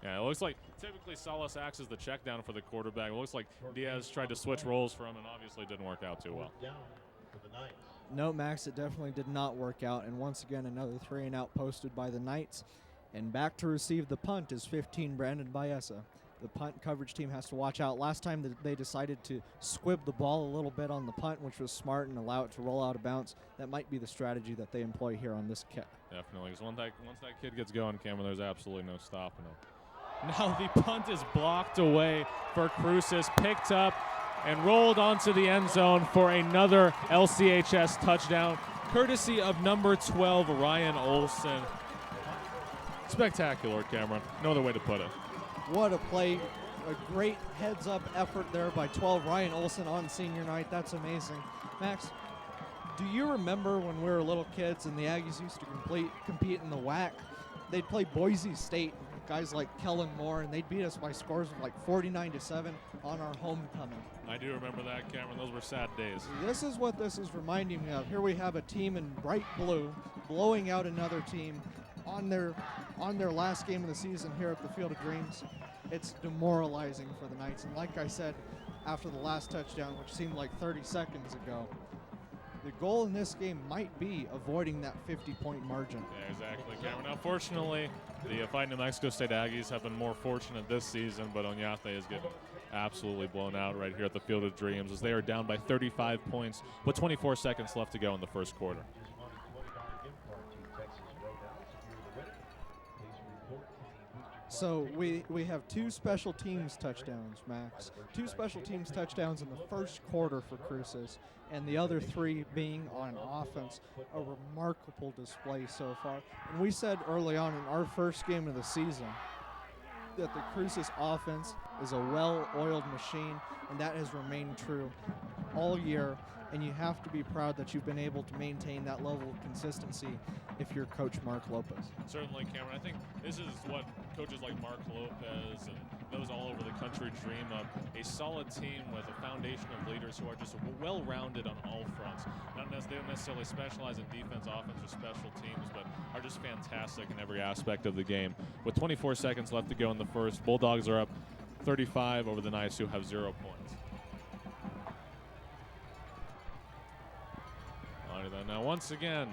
Yeah, it looks like typically Salas acts as the check down for the quarterback. It looks like Diaz tried to switch roles for him and obviously didn't work out too well.
No, Max, it definitely did not work out. And once again, another 3-and-out posted by the Knights. And back to receive the punt is 15, Brandon Baeza. The punt coverage team has to watch out. Last time they decided to squib the ball a little bit on the punt, which was smart, and allow it to roll out of bounds. That might be the strategy that they employ here on this kick.
Definitely, because once that kid gets going, Cameron, there's absolutely no stopping him. Now the punt is blocked away for Cruces, picked up and rolled onto the end zone for another LCHS touchdown, courtesy of number 12, Ryan Olson. Spectacular, Cameron. No other way to put it.
What a play. A great heads-up effort there by 12, Ryan Olson on senior night. That's amazing. Max, do you remember when we were little kids and the Aggies used to compete in the WAC? They'd play Boise State, guys like Kellen Moore, and they'd beat us by scores of like 49-7 on our homecoming.
I do remember that, Cameron. Those were sad days.
This is what this is reminding me of. Here we have a team in bright blue blowing out another team on their last game of the season here at the Field of Dreams. It's demoralizing for the Knights. And like I said, after the last touchdown, which seemed like 30 seconds ago, the goal in this game might be avoiding that 50-point margin.
Yeah, exactly, Cameron. Now, fortunately, the Fighting New Mexico State Aggies have been more fortunate this season, but Onate is getting absolutely blown out right here at the Field of Dreams as they are down by 35 points with 24 seconds left to go in the first quarter.
So we have 2 special teams touchdowns, Max. 2 special teams touchdowns in the first quarter for Cruces, and the other 3 being on offense. A remarkable display so far. And we said early on in our first game of the season that the Cruces offense is a well-oiled machine, and that has remained true all year. And you have to be proud that you've been able to maintain that level of consistency if you're Coach Mark Lopez.
Certainly, Cameron. I think this is what coaches like Mark Lopez and those all over the country dream of, a solid team with a foundation of leaders who are just well-rounded on all fronts. They don't necessarily specialize in defense, offense, or special teams, but are just fantastic in every aspect of the game. With 24 seconds left to go in the first, Bulldogs are up 35 over the Knights, who have 0 points. Now, once again,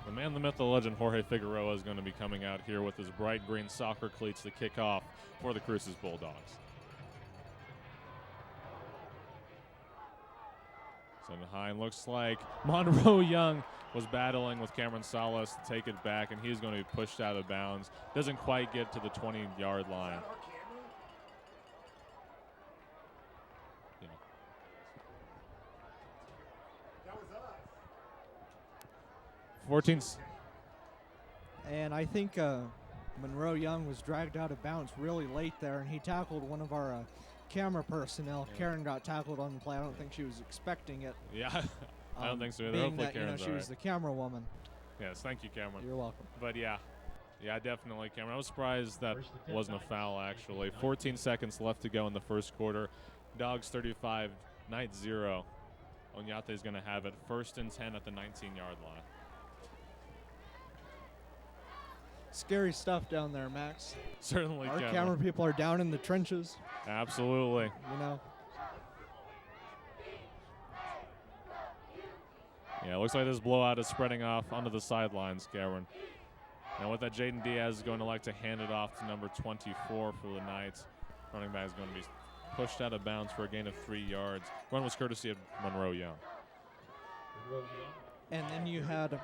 the man, the myth, the legend, Jorge Figueroa is going to be coming out here with his bright green soccer cleats to kick off for the Cruces Bulldogs. Send it high, and looks like Monroe Young was battling with Cameron Salas to take it back, and he's going to be pushed out of bounds. Doesn't quite get to the 20-yard line. 14.
And I think Monroe Young was dragged out of bounds really late there, and he tackled one of our camera personnel. Yeah. Karen got tackled on the play. I don't think she was expecting it.
Yeah, I don't think so either.
Being
hopefully
that,
Karen's
she was the camera woman.
Yes, thank you, Cameron.
You're welcome.
But yeah, definitely, Cameron. I was surprised that wasn't a foul, actually. 14 seconds left to go in the first quarter. Dogs 35, Knights 0. Onate is going to have it 1st and 10 at the 19-yard line.
Scary stuff down there, Max.
Certainly,
our camera people are down in the trenches.
Absolutely.
You know.
Yeah, it looks like this blowout is spreading off onto the sidelines, Cameron. Now with that, Jaden Diaz is going to like to hand it off to number 24 for the Knights. Running back is going to be pushed out of bounds for a gain of 3 yards. Run was courtesy of Monroe Young.
And then you had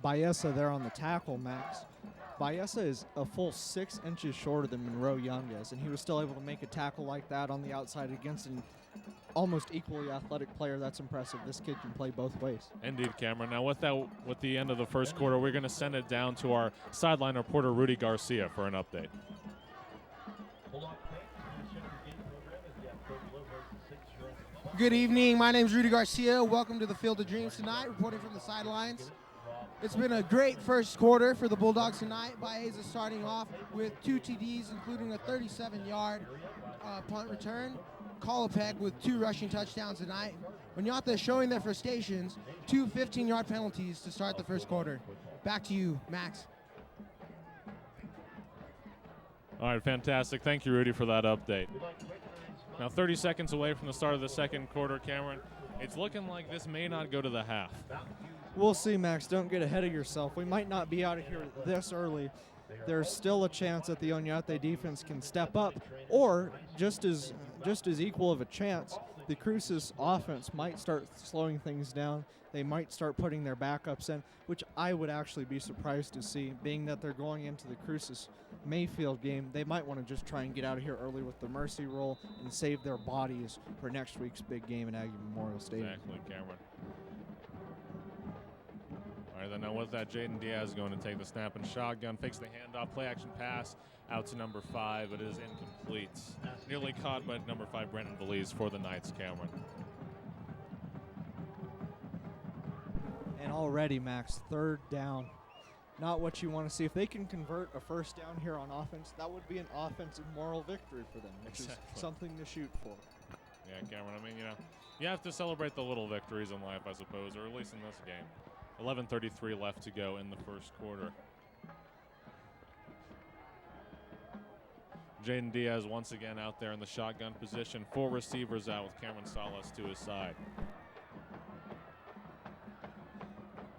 Baeza there on the tackle, Max. Baeza is a full 6 inches shorter than Monroe Young is, and he was still able to make a tackle like that on the outside against an almost equally athletic player. That's impressive. This kid can play both ways.
Indeed, Cameron. Now with the end of the first quarter, we're going to send it down to our sideline reporter, Rudy Garcia, for an update.
Bulldog
Good evening. My name is Rudy Garcia. Welcome to the Field of Dreams tonight, reporting from the sidelines. It's been a great first quarter for the Bulldogs tonight. Baeza starting off with 2 TDs, including a 37-yard punt return. Kolopek with 2 rushing touchdowns tonight. Onate showing their frustrations, 2 15-yard penalties to start the first quarter. Back to you, Max.
All right, fantastic. Thank you, Rudy, for that update. Now 30 seconds away from the start of the second quarter, Cameron. It's looking like this may not go to the half.
We'll see, Max. Don't get ahead of yourself. We might not be out of here this early. There's still a chance that the Onate defense can step up, or just as equal of a chance, the Cruces offense might start slowing things down. They might start putting their backups in, which I would actually be surprised to see, being that they're going into the Cruces Mayfield game. They might want to just try and get out of here early with the mercy roll and save their bodies for next week's big game at Aggie Memorial Stadium.
Exactly, Cameron. All right, then now with that, Jaden Diaz going to take the snap and shotgun, fakes the handoff, play action pass out to number 5. It is incomplete. Nearly caught by number 5, Brandon Belize, for the Knights, Cameron.
And already, Max, 3rd down. Not what you want to see. If they can convert a first down here on offense, that would be an offensive moral victory for them, which is something to shoot for.
Yeah, Cameron, I mean, you have to celebrate the little victories in life, I suppose, or at least in this game. 11:33 left to go in the first quarter. Jaden Diaz once again out there in the shotgun position. 4 receivers out with Cameron Salas to his side.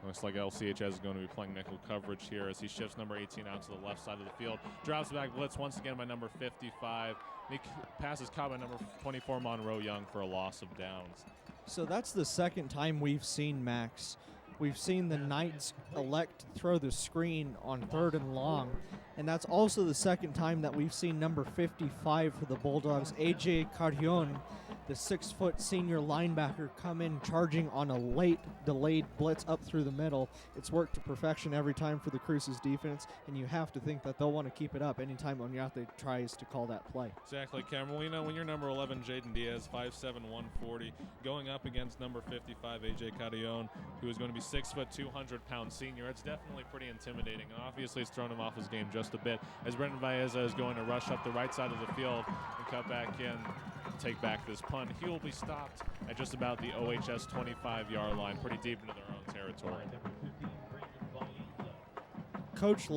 Looks like LCHS is going to be playing nickel coverage here as he shifts number 18 out to the left side of the field. Drops back blitz once again by number 55. He passes caught by number 24, Monroe Young, for a loss of downs.
So that's the second time we've seen, Max. We've seen the Knights elect to throw the screen on 3rd and long. And that's also the second time that we've seen number 55 for the Bulldogs, AJ Carrion, the 6-foot senior linebacker, come in charging on a late delayed blitz up through the middle. It's worked to perfection every time for the Cruces defense, and you have to think that they'll want to keep it up anytime Onate tries to call that play.
Exactly, Cameron. Well, you know, when you're number 11, Jaden Diaz, 5'7", 140, going up against number 55, AJ Carrion, who is going to be 6 foot, 200-pound senior, it's definitely pretty intimidating. And obviously, it's thrown him off his game just a bit as Brendan Baeza is going to rush up the right side of the field and cut back in, take back this punt. He will be stopped at just about the OHS 25-yard line, pretty deep into their own territory.
Coach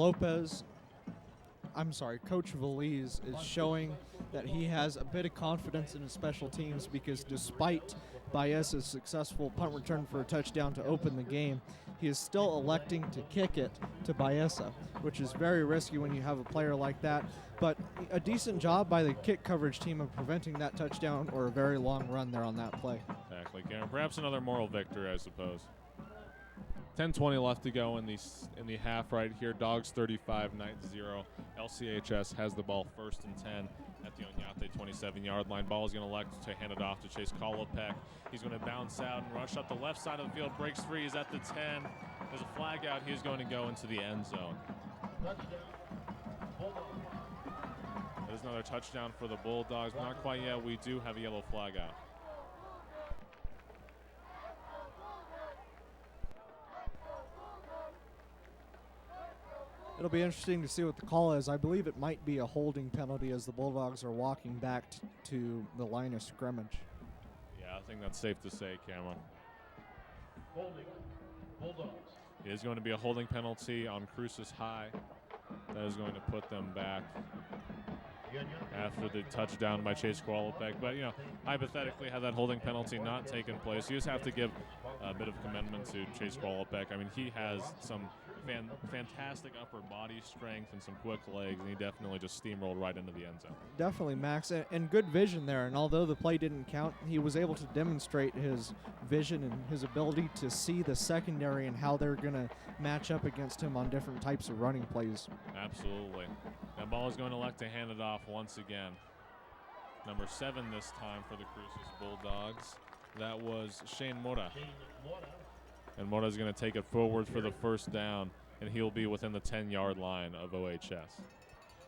Valise is showing that he has a bit of confidence in his special teams, because despite Baeza's successful punt return for a touchdown to open the game, he is still electing to kick it to Baeza, which is very risky when you have a player like that. But a decent job by the kick coverage team of preventing that touchdown or a very long run there on that play.
Exactly, Cameron. Perhaps another moral victory, I suppose. 10:20 left to go in the half right here. Dogs 35, Knights 0. LCHS has the ball 1st and 10 at the Onate 27-yard line. Ball is going to elect to hand it off to Chase Kolopek. He's going to bounce out and rush up the left side of the field. Breaks free. He's at the 10. There's a flag out. He's going to go into the end zone. That is another touchdown for the Bulldogs. Not quite yet. We do have a yellow flag out.
It'll be interesting to see what the call is. I believe it might be a holding penalty as the Bulldogs are walking back to the line of scrimmage.
Yeah, I think that's safe to say, Cameron.
Holding. Bulldogs.
It is going to be a holding penalty on Cruces High. That is going to put them back after the touchdown by Chase Kolopek. But, you know, hypothetically, had that holding penalty not taken place, you just have to give a bit of commendment to Chase Kolopek. I mean, he has some fantastic upper body strength and some quick legs, and he definitely just steamrolled right into the end zone.
Definitely, Max, and good vision there. And although the play didn't count, he was able to demonstrate his vision and his ability to see the secondary and how they're going to match up against him on different types of running plays.
Absolutely. That ball is going to elect to hand it off once again. Number 7 this time for the Cruces Bulldogs. That was Shane Mora. And Mora's going to take it forward for the first down, and he'll be within the 10-yard line of OHS.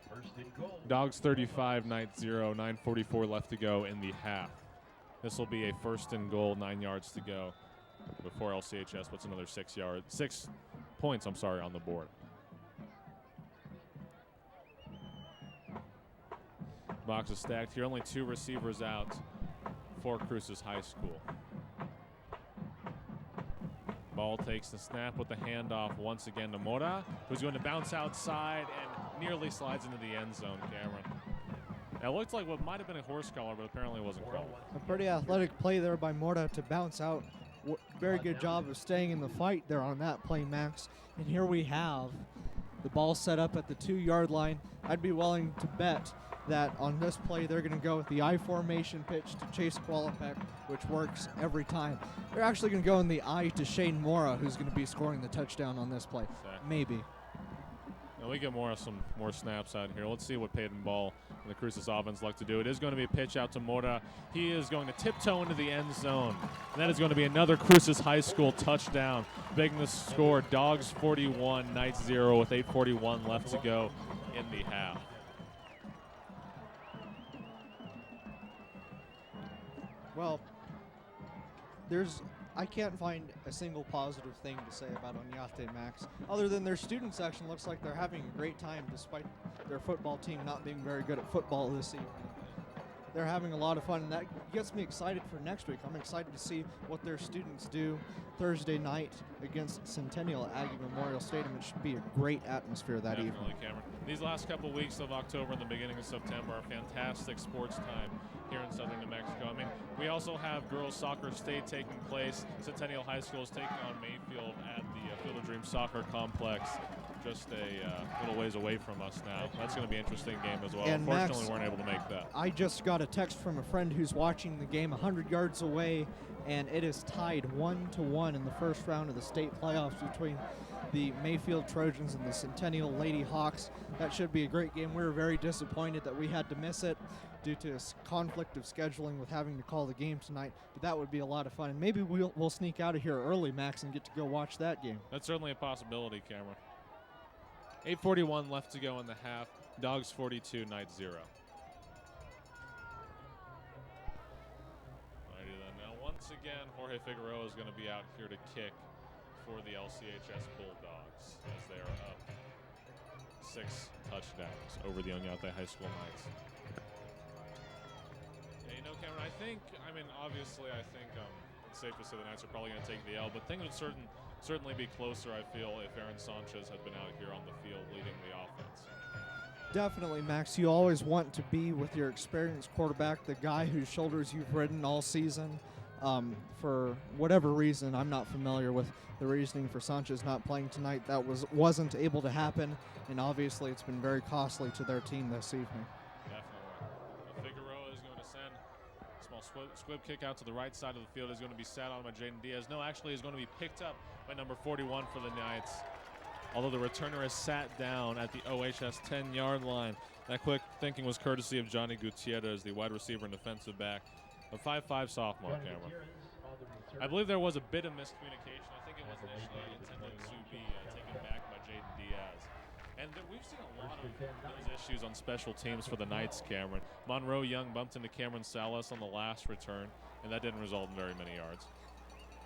First and goal.
Dogs 35, Knights 0, 9:44 left to go in the half. This will be a 1st and goal, 9 yards to go before LCHS puts another 6 points, on the board. Box is stacked here. Only 2 receivers out for Cruces High School. Ball takes the snap with the handoff once again to Mora, who's going to bounce outside and nearly slides into the end zone, Cameron. Now, it looked like what might have been a horse collar, but apparently wasn't called.
A pretty athletic play there by Mora to bounce out. Very good job of staying in the fight there on that play, Max. And here we have the ball set up at the 2-yard line. I'd be willing to bet that on this play they're going to go with the I formation pitch to Chase Qualipec, which works every time. They're actually going to go in the I to Shane Mora, who's going to be scoring the touchdown on this play.
Exactly.
Maybe.
Now we get some more snaps out here. Let's see what Peyton Ball and the Cruces offense like to do. It is going to be a pitch out to Mora. He is going to tiptoe into the end zone. And that is going to be another Cruces High School touchdown. Making the score Dogs 41, Knights 0 with 8:41 left to go in the half.
Well, I can't find a single positive thing to say about Onate, Max, other than their student section looks like they're having a great time despite their football team not being very good at football this evening. They're having a lot of fun, and that gets me excited for next week. I'm excited to see what their students do Thursday night against Centennial at Aggie Memorial Stadium. It should be a great atmosphere that evening.
Definitely, Cameron. These last couple weeks of October and the beginning of September are fantastic sports time here in southern New Mexico. I mean, we also have girls soccer state taking place. Centennial High School is taking on Mayfield at the Field of Dreams Soccer Complex, just a little ways away from us now. That's going to be an interesting game as well.
And
Unfortunately,
Max,
we weren't able to make that.
I just got a text from a friend who's watching the game 100 yards away, and it is tied 1-1 in the first round of the state playoffs between the Mayfield Trojans and the Centennial Lady Hawks. That should be a great game. We were very disappointed that we had to miss it due to a conflict of scheduling with having to call the game tonight, but that would be a lot of fun. And maybe we'll sneak out of here early, Max, and get to go watch that game.
That's certainly a possibility, Cameron. 8:41 left to go in the half. Dogs 42, Knights 0. Alrighty then. Now, once again, Jorge Figueroa is going to be out here to kick for the LCHS Bulldogs as they are up 6 touchdowns over the Onate High School Knights. Yeah, you know, Cameron, obviously, it's safe to say the Knights are probably going to take the L, but things would certainly be closer, I feel, if Aaron Sanchez had been out here on the field leading the offense.
Definitely, Max. You always want to be with your experienced quarterback, the guy whose shoulders you've ridden all season. For whatever reason, I'm not familiar with the reasoning for Sanchez not playing tonight. That wasn't able to happen, and obviously it's been very costly to their team this evening.
Definitely. Figueroa is going to send a small squib kick out to the right side of the field. Is going to be sat on by Jaden Diaz. No, actually is going to be picked up by number 41 for the Knights. Although the returner is sat down at the OHS 10-yard line. That quick thinking was courtesy of Johnny Gutierrez, the wide receiver and defensive back, a 5'5" sophomore, Cameron. I believe there was a bit of miscommunication. I think it was initially intended to be taken back by Jaden Diaz. And we've seen a lot of those issues on special teams for the Knights, Cameron. Monroe Young bumped into Cameron Salas on the last return, and that didn't result in very many yards.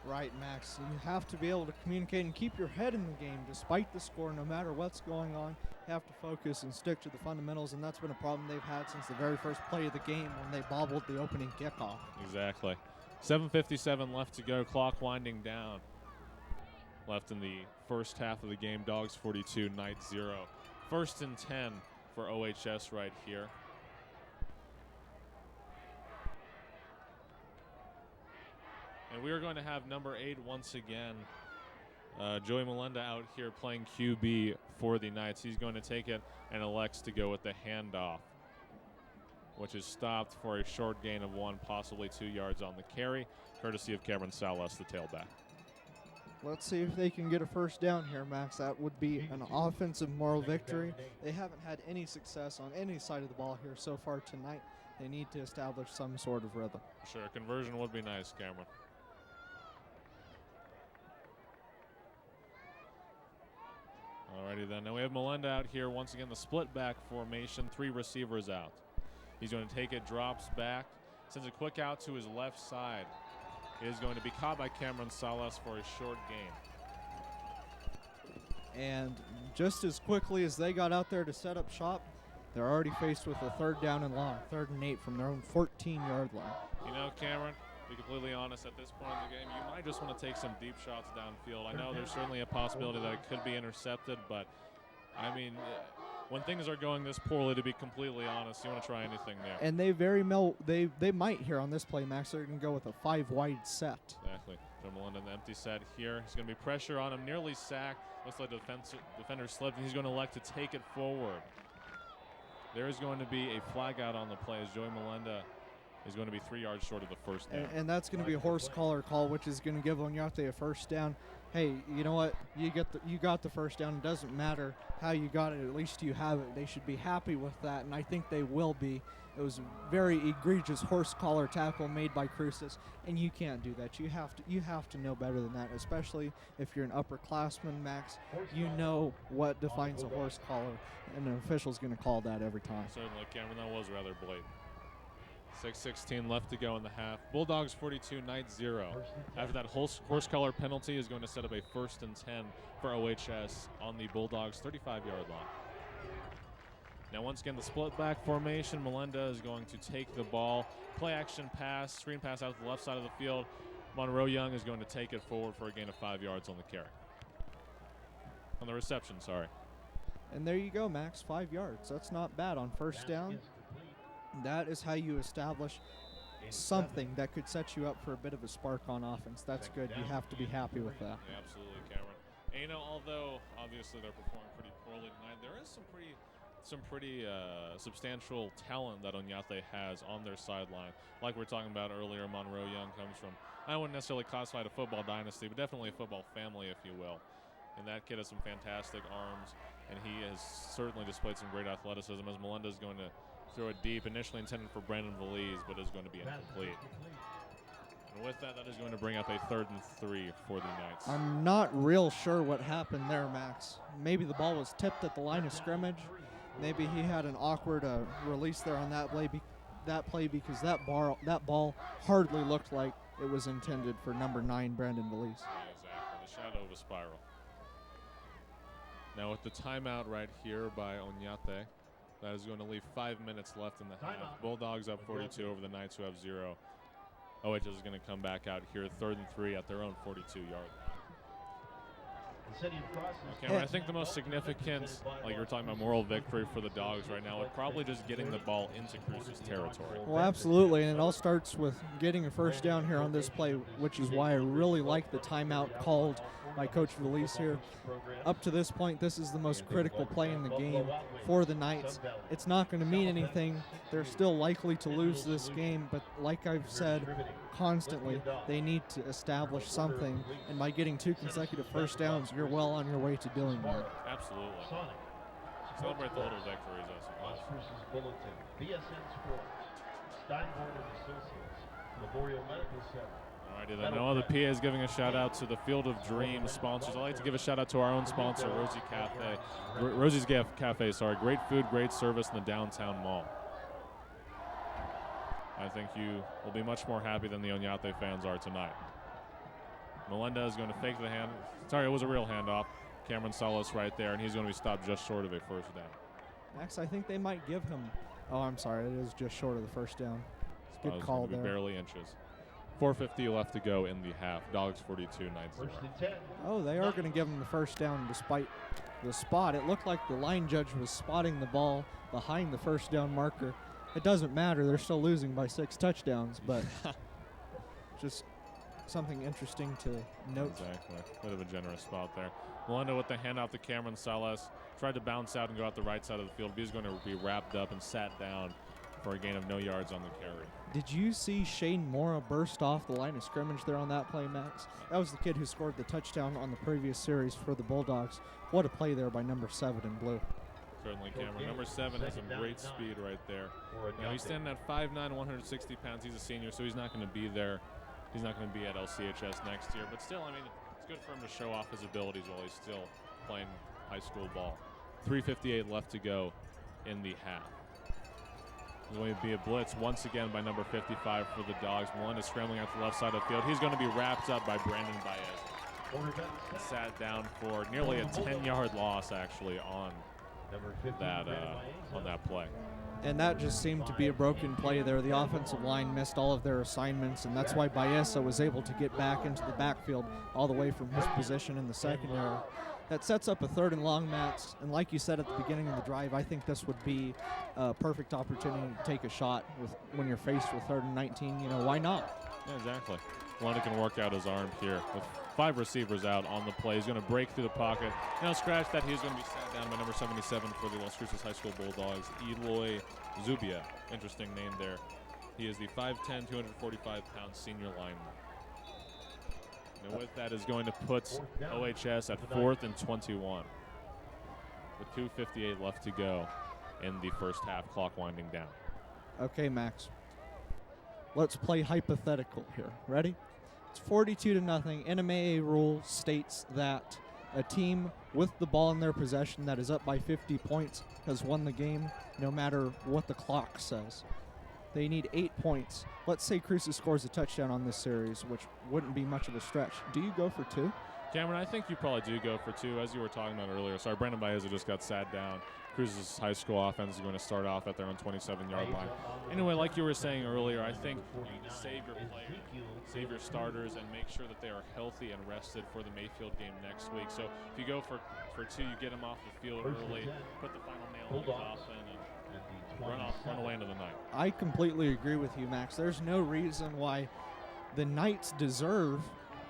Right, Max. You have to be able to communicate and keep your head in the game despite the score. No matter what's going on, you have to focus and stick to the fundamentals, and that's been a problem they've had since the very first play of the game when they bobbled the opening kickoff.
Exactly. 7:57 left to go, clock winding down. Left in the first half of the game, Dogs 42, Knights 0. 1st and 10 for OHS right here. And we are going to have number 8 once again. Joey Melenda out here playing QB for the Knights. He's going to take it and elects to go with the handoff, which is stopped for a short gain of 1, possibly 2 yards on the carry, courtesy of Cameron Salas, the tailback.
Let's see if they can get a first down here, Max. That would be an offensive moral victory. They haven't had any success on any side of the ball here so far tonight. They need to establish some sort of rhythm.
Sure, conversion would be nice, Cameron. Alrighty then. Now we have Melenda out here. Once again, the split back formation, 3 receivers out. He's going to take it, drops back, Sends a quick out to his left side. It is going to be caught by Cameron Salas for a short gain.
And just as quickly as they got out there to set up shop, they're already faced with a 3rd down and long, 3rd and 8 from their own 14-yard line.
You know, Cameron, to be completely honest, at this point in the game, you might just want to take some deep shots downfield. I know there's certainly a possibility that it could be intercepted, but, I mean, when things are going this poorly, to be completely honest, you want to try anything there.
And they might here on this play, Max. They're going to go with a 5-wide set.
Exactly. Joe Melinda in the empty set here. He's going to be pressure on him, nearly sacked. Looks like the defender slipped, and he's going to elect to take it forward. There is going to be a flag out on the play as Joey Melinda is going to be 3 yards short of the first down.
And that's going to be a horse collar call, which is going to give Onate a first down. Hey, you know what? You got the first down. It doesn't matter how you got it. At least you have it. They should be happy with that, and I think they will be. It was a very egregious horse collar tackle made by Cruces, and you can't do that. You have to know better than that, especially if you're an upperclassman, Max. You know what defines a horse collar, and an official's going to call that every time.
Certainly, Cameron, that was rather blatant. 6:16 left to go in the half. Bulldogs 42, Knight 0. After that horse collar penalty is going to set up a 1st and 10 for OHS on the Bulldogs 35-yard line. Now once again, the split back formation. Melinda is going to take the ball. Play action pass, screen pass out to the left side of the field. Monroe Young is going to take it forward for a gain of 5 yards on the carry. On the reception, sorry.
And there you go, Max, 5 yards. That's not bad on first down. That is how you establish something that could set you up for a bit of a spark on offense. That's good. You have to be happy with that.
Yeah, absolutely, Cameron. And, you know, although obviously they're performing pretty poorly tonight, there is some pretty substantial talent that Onate has on their sideline. Like we were talking about earlier, Monroe Young comes from, I wouldn't necessarily classify it a football dynasty, but definitely a football family, if you will. And that kid has some fantastic arms, and he has certainly displayed some great athleticism as Melinda is going to throw it deep, initially intended for Brandon Valise, but is going to be incomplete. And with that, that is going to bring up a 3rd and 3 for the Knights.
I'm not real sure what happened there, Max. Maybe the ball was tipped at the line of scrimmage. Maybe he had an awkward release there on that play because that ball hardly looked like it was intended for number 9, Brandon Valise.
Yeah, exactly. The shadow of a spiral. Now with the timeout right here by Onate, that is going to leave 5 minutes left in the half. Bulldogs up 42 over the Knights, who have 0. OHS is going to come back out here, 3rd and 3 at their own 42-yard line. Cameron, I think the most significant, like you were talking about, moral victory for the Dogs right now would probably just getting the ball into Cruces territory.
Well, absolutely, and it all starts with getting a first down here on this play, which is why I really like the timeout called by Coach Valise here. Up to this point, this is the most critical play in the game for the Knights. It's not going to mean anything. They're still likely to lose this game, but like I've said constantly, they need to establish something, and by getting 2 consecutive first downs, you're well on your way to doing that.
Absolutely. Celebrate the little victories, I suppose.
Bulletin, BSN Sports, Steinborn and Associates, Memorial Medical Center.
Alrighty then, now the PA is giving a shout out to the Field of Dreams sponsors. I'd like to give a shout out to our own sponsor, Rosie's Cafe, great food, great service in the downtown mall. I think you will be much more happy than the Onate fans are tonight. Melinda is going to fake the hand. Sorry, it was a real handoff. Cameron Salas right there, and he's going to be stopped just short of a first down.
Max, I think they might give him. Oh, I'm sorry. It is just short of the first down. Good call there.
Barely inches. 4:50 left to go in the half. Dogs 42, Knights 0.
Oh, they are going to give him the first down despite the spot. It looked like the line judge was spotting the ball behind the first down marker. It doesn't matter. They're still losing by 6 touchdowns, but just something interesting to note.
Exactly. Bit of a generous spot there. Melinda with the handoff to Cameron Salas. Tried to bounce out and go out the right side of the field. He's going to be wrapped up and sat down for a gain of no yards on the carry.
Did you see Shane Mora burst off the line of scrimmage there on that play, Max? That was the kid who scored the touchdown on the previous series for the Bulldogs. What a play there by number 7 in blue.
Certainly, Cameron. Number 7 has some great speed right there. Now, he's standing at 5'9", 160 pounds. He's a senior, so he's not going to be there. He's not going to be at LCHS next year. But still, I mean, it's good for him to show off his abilities while he's still playing high school ball. 3:58 left to go in the half. There's going to be a blitz once again by number 55 for the Dogs. Melendez scrambling out to the left side of the field. He's going to be wrapped up by Brandon Baez. Sat down for nearly a 10-yard loss, actually, on that play.
And that just seemed to be a broken play there. The offensive line missed all of their assignments, and that's why Baeza was able to get back into the backfield all the way from his position in the secondary. That sets up a 3rd and long, Matt. And like you said at the beginning of the drive, I think this would be a perfect opportunity to take a shot when you're faced with 3rd and 19. You know, why not?
Yeah, exactly. London can work out his arm here with 5 receivers out on the play. He's going to break through the pocket. Now scratch that. He's going to be sat down by number 77 for the Las Cruces High School Bulldogs, Eloy Zubia. Interesting name there. He is the 5'10", 245-pound senior lineman. And with that is going to put OHS at 4th and 21 with 2:58 left to go in the first half, clock winding down.
Okay, Max. Let's play hypothetical here. Ready? It's 42-0. NMAA rule states that a team with the ball in their possession that is up by 50 points has won the game no matter what the clock says. They need 8 points. Let's say Cruces scores a touchdown on this series, which wouldn't be much of a stretch. Do you go for 2?
Cameron, I think you probably do go for 2, as you were talking about earlier. Sorry, Brandon Baeza just got sat down. Cruces High School offense is going to start off at their own 27-yard line. Anyway, like you were saying earlier, I think you need to save your players, save your starters, and make sure that they are healthy and rested for the Mayfield game next week. So if you go for 2, you get them off the field early, put the final nail in the coffin, and run away into the night.
I completely agree with you, Max. There's no reason why the Knights deserve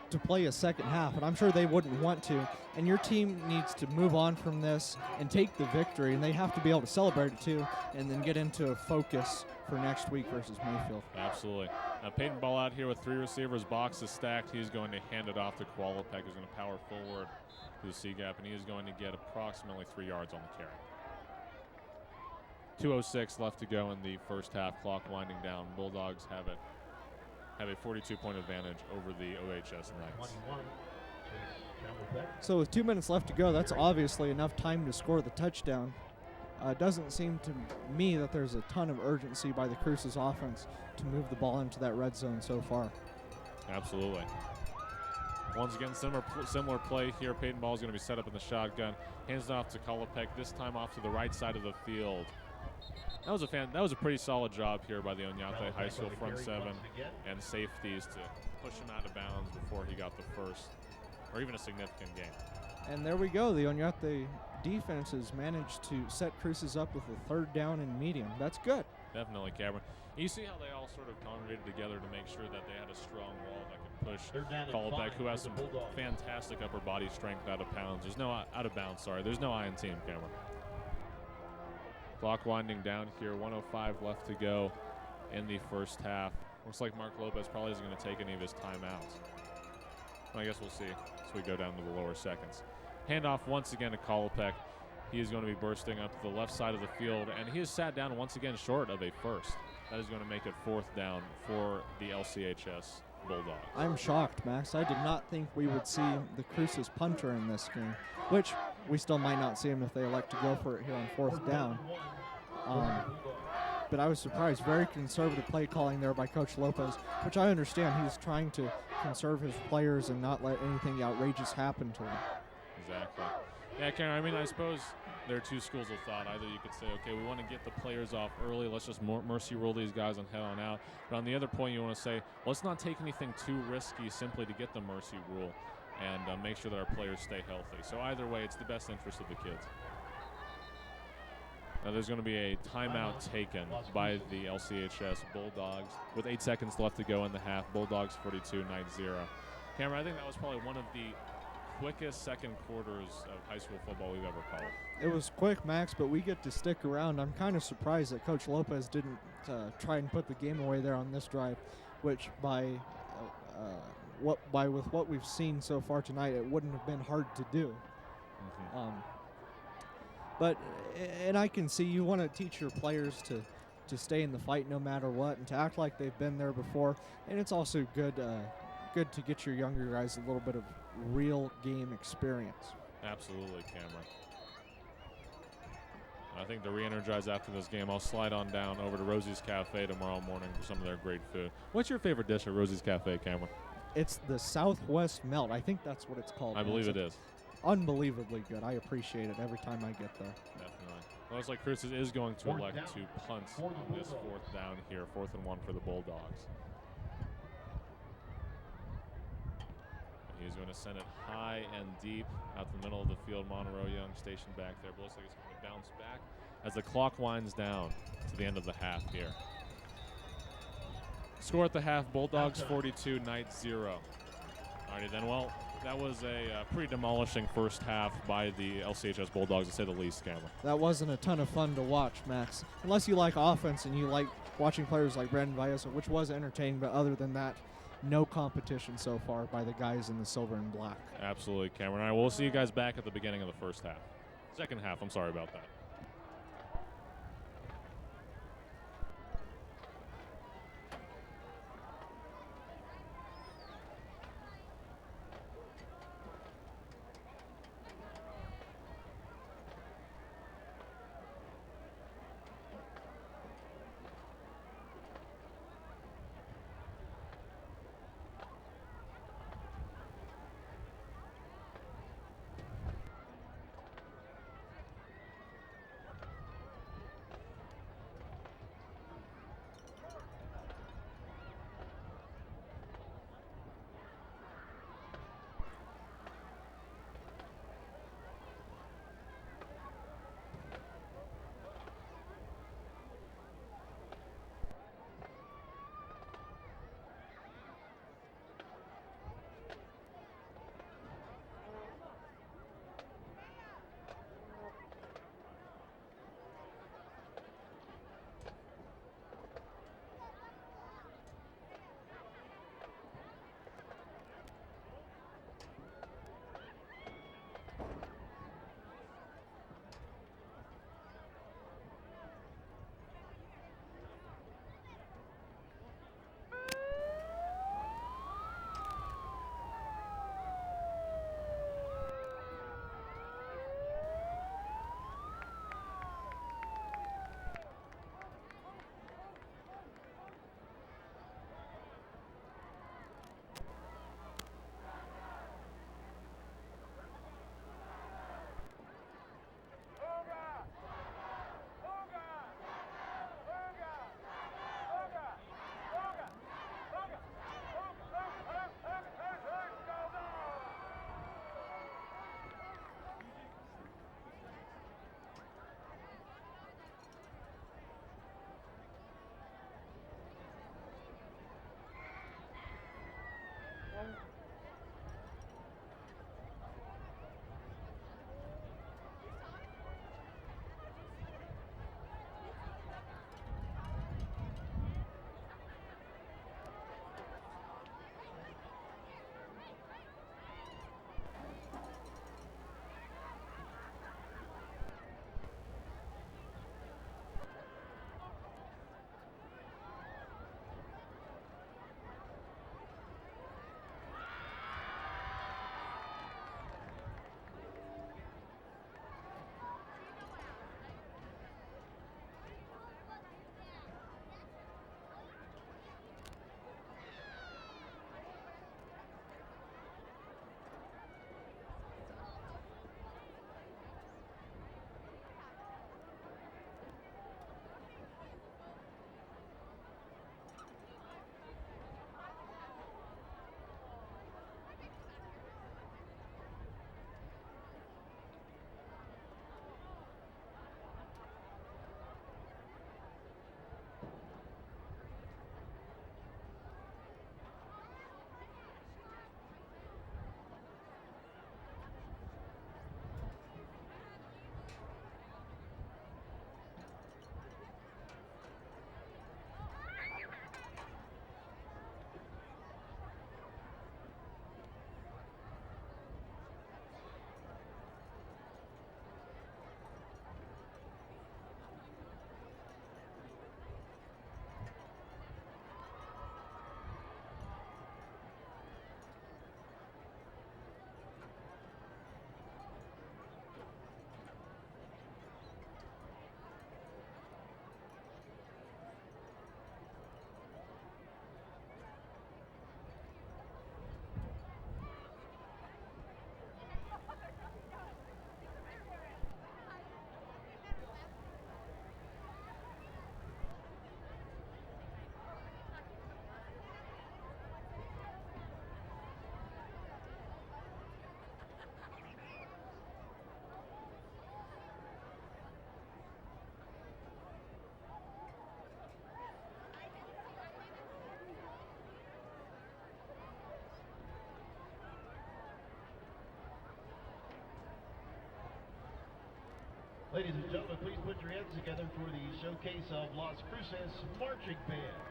to play a second half, and I'm sure they wouldn't want to. And your team needs to move on from this and take the victory, and they have to be able to celebrate it too, and then get into a focus for next week versus Mayfield.
Absolutely. Now Peyton ball out here with 3 receivers. Box is stacked. He's going to hand it off to Qualipec, who's going to power forward to the C-gap, and he is going to get approximately 3 yards on the carry. 2:06 left to go in the first half, clock winding down. Bulldogs have a 42-point advantage over the OHS Knights.
So with 2 minutes left to go, that's obviously enough time to score the touchdown. It doesn't seem to me that there's a ton of urgency by the Cruces offense to move the ball into that red zone so far.
Absolutely. Once again, similar play here. Peyton ball is going to be set up in the shotgun. Hands it off to Qualipec, this time off to the right side of the field. That was a pretty solid job here by the Onate High School front 7 and safeties to push him out of bounds before he got the first or even a significant gain.
And there we go. The Onate defense has managed to set Cruces up with a 3rd down and medium. That's good.
Definitely, Cameron. You see how they all sort of congregated together to make sure that they had a strong wall that could push Qualipec, who has some fantastic upper body strength out of bounds. There's no There's no I in team, Cameron. Clock winding down here, 1:05 left to go in the first half. Looks like Mark Lopez probably isn't going to take any of his timeouts. I guess we'll see as we go down to the lower seconds. Handoff once again to Qualipec. He is going to be bursting up to the left side of the field, and he is sat down once again short of a first. That is going to make it 4th down for the LCHS Bulldogs.
I'm shocked, Max. I did not think we would see the Cruces punter in this game, which we still might not see him if they elect to go for it here on 4th down. But I was surprised. Very conservative play calling there by Coach Lopez, which I understand. He's trying to conserve his players and not let anything outrageous happen to them.
Exactly. Yeah, Karen, I mean, I suppose there are 2 schools of thought. Either you could say, okay, we want to get the players off early. Let's just mercy rule these guys and head on out. But on the other point, you want to say, let's not take anything too risky simply to get the mercy rule and make sure that our players stay healthy. So either way, it's the best interest of the kids. Now there's going to be a timeout taken by the LCHS Bulldogs with 8 seconds left to go in the half. Bulldogs 42, Knights 0. Cameron, I think that was probably one of the quickest second quarters of high school football we've ever called.
It was quick, Max, but we get to stick around. I'm kind of surprised that Coach Lopez didn't try and put the game away there on this drive, which with what we've seen so far tonight, it wouldn't have been hard to do. Mm-hmm. And I can see you want to teach your players to stay in the fight no matter what and to act like they've been there before. And it's also good to get your younger guys a little bit of real game experience.
Absolutely, Cameron. I think to re-energize after this game, I'll slide on down over to Rosie's Cafe tomorrow morning for some of their great food. What's your favorite dish at Rosie's Cafe, Cameron?
It's the Southwest Melt. I think that's what it's called.
I believe it is.
Unbelievably good. I appreciate it every time I get there.
Definitely. Looks like Cruces is going to elect to punt on this 4th down here, 4th and 1 for the Bulldogs. He's going to send it high and deep out the middle of the field. Monroe Young stationed back there. But looks like it's going to bounce back as the clock winds down to the end of the half here. Score at the half, Bulldogs 42, Knights 0. Alrighty then, well, that was a pretty demolishing first half by the LCHS Bulldogs, to say the least, Cameron.
That wasn't a ton of fun to watch, Max. Unless you like offense and you like watching players like Brandon Vallesa, which was entertaining, but other than that, no competition so far by the guys in the silver and black.
Absolutely, Cameron. All right, we'll see you guys back at the beginning of the first half. Second half, I'm sorry about that.
Ladies and gentlemen, please put your hands together for the showcase of Las Cruces Marching Band.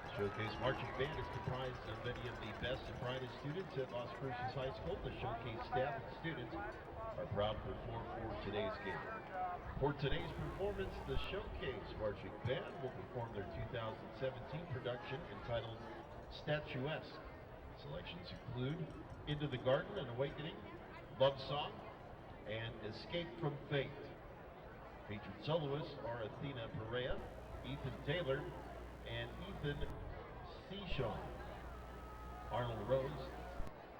The showcase Marching Band is comprised of many of the best and brightest students at Las Cruces High School. The showcase staff and students are proud to perform for today's game. For today's performance, the showcase Marching Band will perform their 2017 production entitled Statuesque. Selections include Into the Garden and Awakening, Love Song, and Escape from Fate. Featured soloists are Athena Perea, Ethan Taylor, and Ethan Seashon. Arnold Rose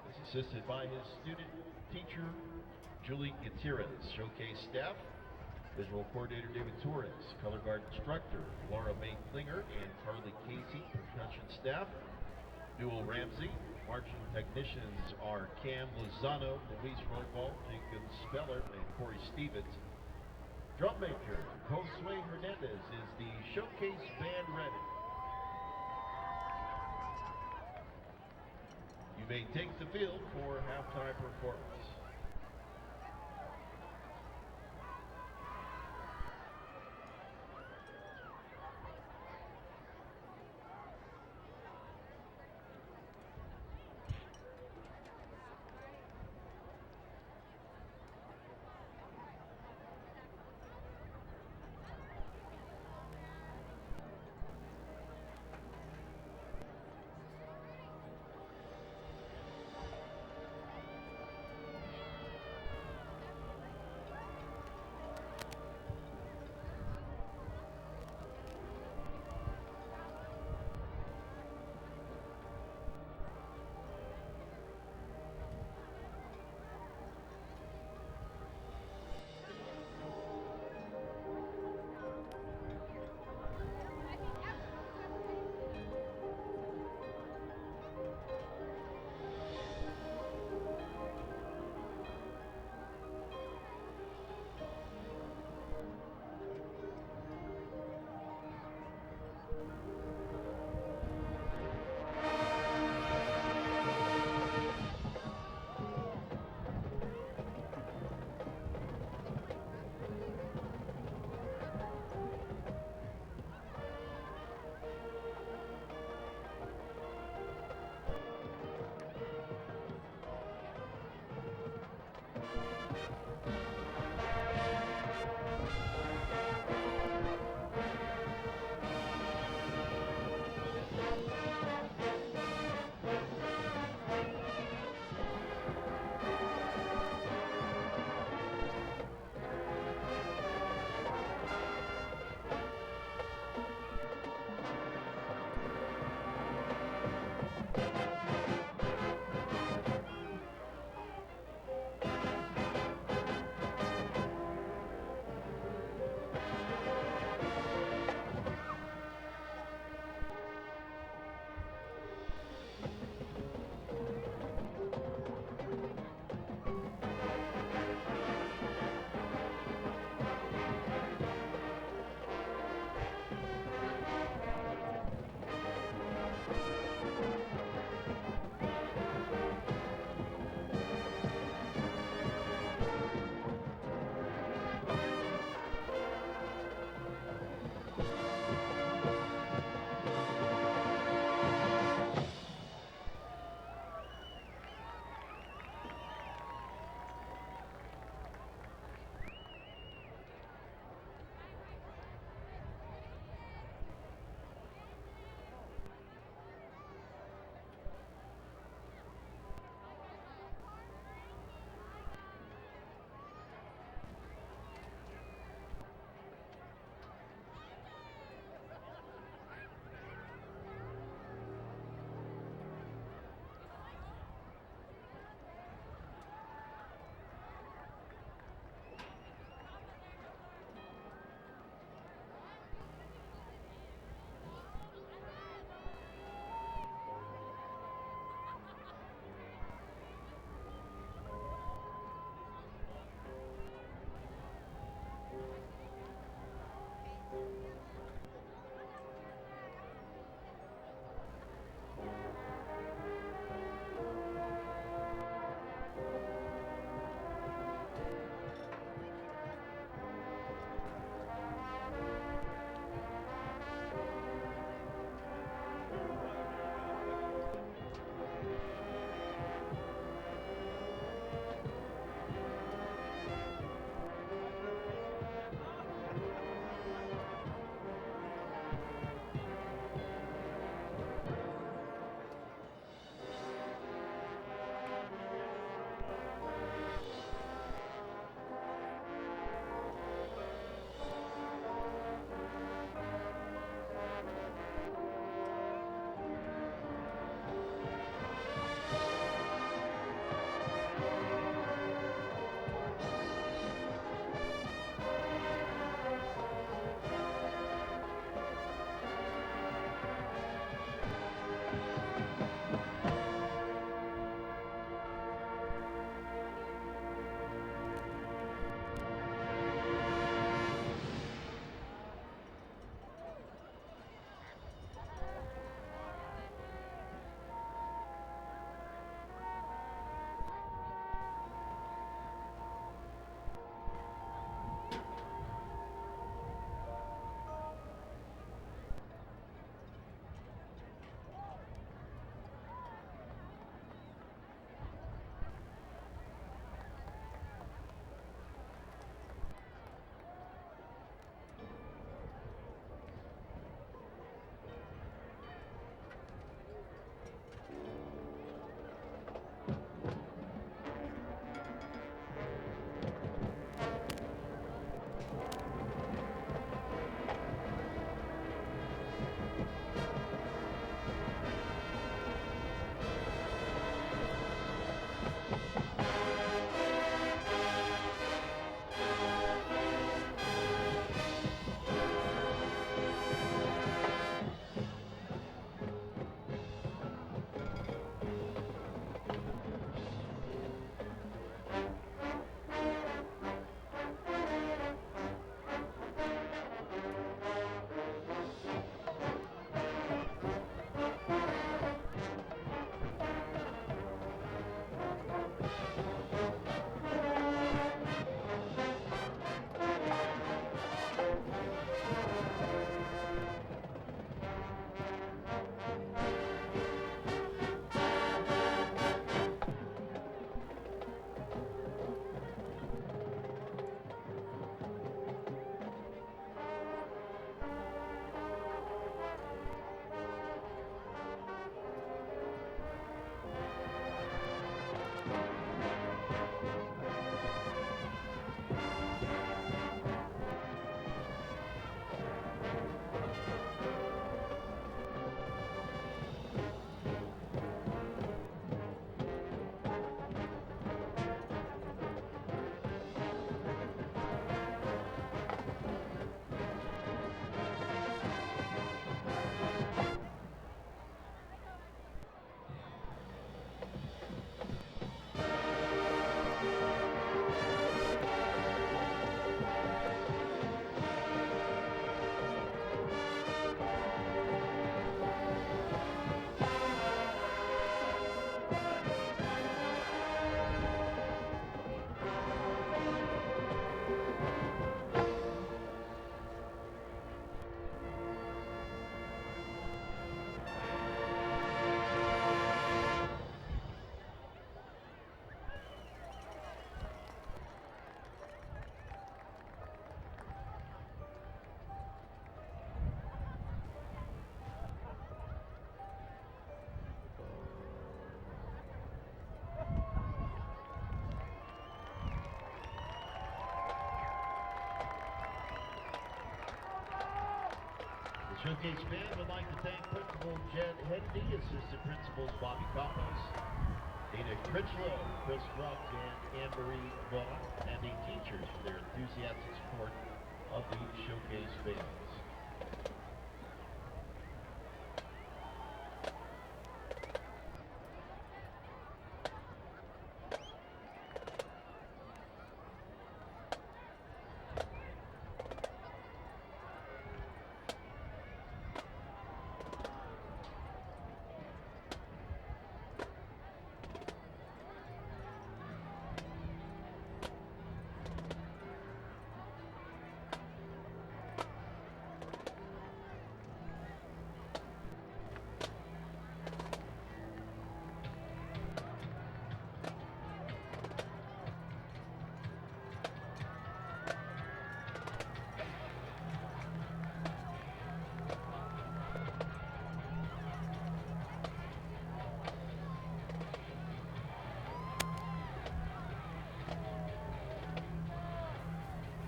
is assisted by his student teacher, Julie Gutierrez. Showcase staff, Visual Coordinator David Torres, Color Guard Instructor Laura May Klinger and Carly Casey, Percussion staff, Newell Ramsey. Marching technicians are Cam Lozano, Luis Roybal, Jacob Speller, and Corey Stevens. Drum major Josue Hernandez is the showcase band ready. You may take the field for halftime performance. Showcase band would like to thank Principal Jed Hennedy, Assistant Principals Bobby Campos, Dana Critchlow, Chris Grubbs, and Anne-Marie Vaughn, and the teachers for their enthusiastic support of the Showcase bands.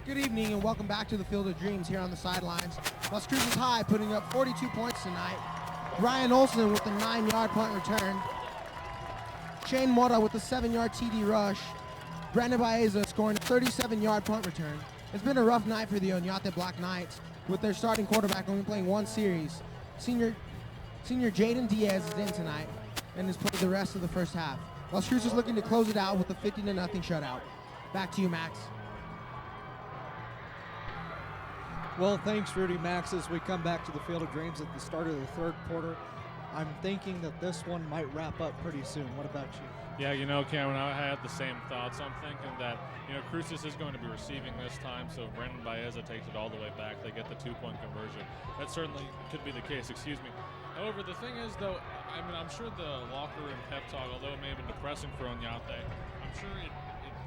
Good evening and welcome back to the Field of Dreams here on the sidelines. Las Cruces High putting up 42 points tonight. Ryan Olson with the 9-yard punt return. Shane Mora with the 7-yard TD rush. Brandon Baeza scoring a 37-yard punt return. It's been a rough night for the Onate Black Knights with their starting quarterback only playing one series. Senior Jaden Diaz is in tonight and has played the rest of the first half. Las Cruces looking to close it out with a 50-0 shutout. Back to you, Max.
Well, thanks, Rudy Max. As we come back to the Field of Dreams at the start of the third quarter, I'm thinking that this one might wrap up pretty soon. What about you?
Yeah, Cameron, I had the same thoughts. I'm thinking that, Cruces is going to be receiving this time, so Brandon Baeza takes it all the way back. They get the 2-point conversion. That certainly could be the case, However, the thing is, though, I'm sure the locker room pep talk, although it may have been depressing for Onate, I'm sure it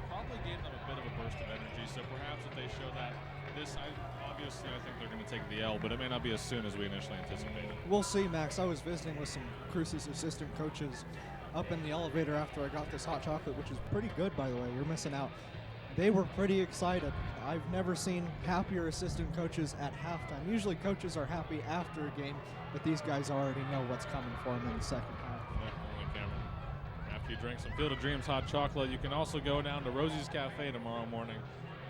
probably gave them a bit of a burst of energy, so perhaps if they show that obviously I think they're going to take the L, but it may not be as soon as we initially anticipated.
We'll see, Max. I was visiting with some Cruces assistant coaches up in the elevator after I got this hot chocolate, which is pretty good, by the way. You're missing out. They were pretty excited. I've never seen happier assistant coaches at halftime. Usually coaches are happy after a game, but these guys already know what's coming for them in the second half.
Definitely, Cameron. After you drink some Field of Dreams hot chocolate, you can also go down to Rosie's Cafe tomorrow morning.